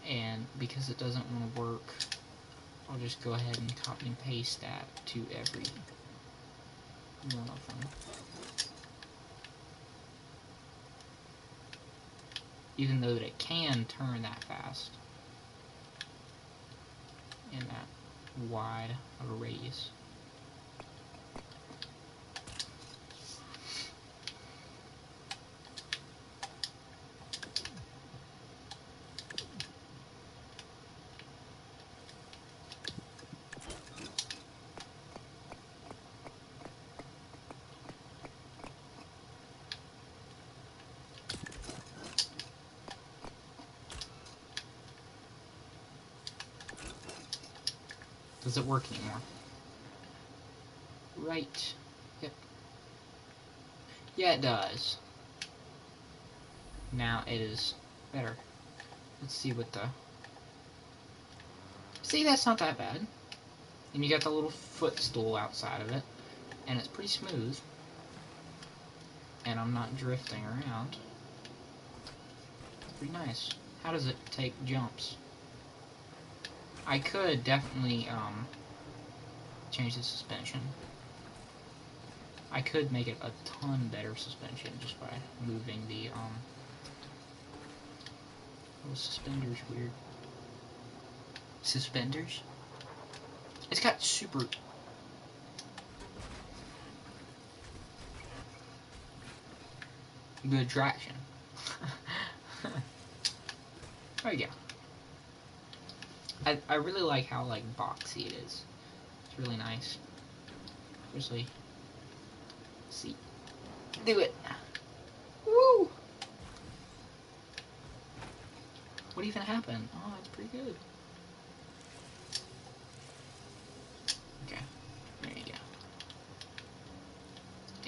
And because it doesn't want to work, I'll just go ahead and copy and paste that to every one of them. Even though that it can turn that fast in that wide of a radius. Does it work anymore? Right. Yep. Yeah, it does. Now it is better. Let's see what the... See, that's not that bad. And you got the little footstool outside of it. And it's pretty smooth. And I'm not drifting around. Pretty nice. How does it take jumps? I could definitely change the suspension. I could make it a ton better suspension just by moving the little suspenders weird. Suspenders? It's got super... good traction. There you go. I really like how, like, boxy it is. It's really nice. Especially... see. Do it! Woo! What even happened? Oh, it's pretty good. Okay. There you go.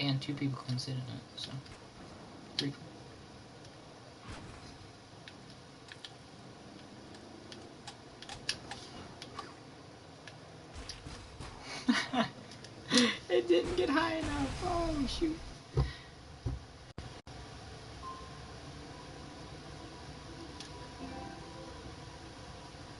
And 2 people can sit in it, so... pretty cool. It didn't get high enough. Oh, shoot.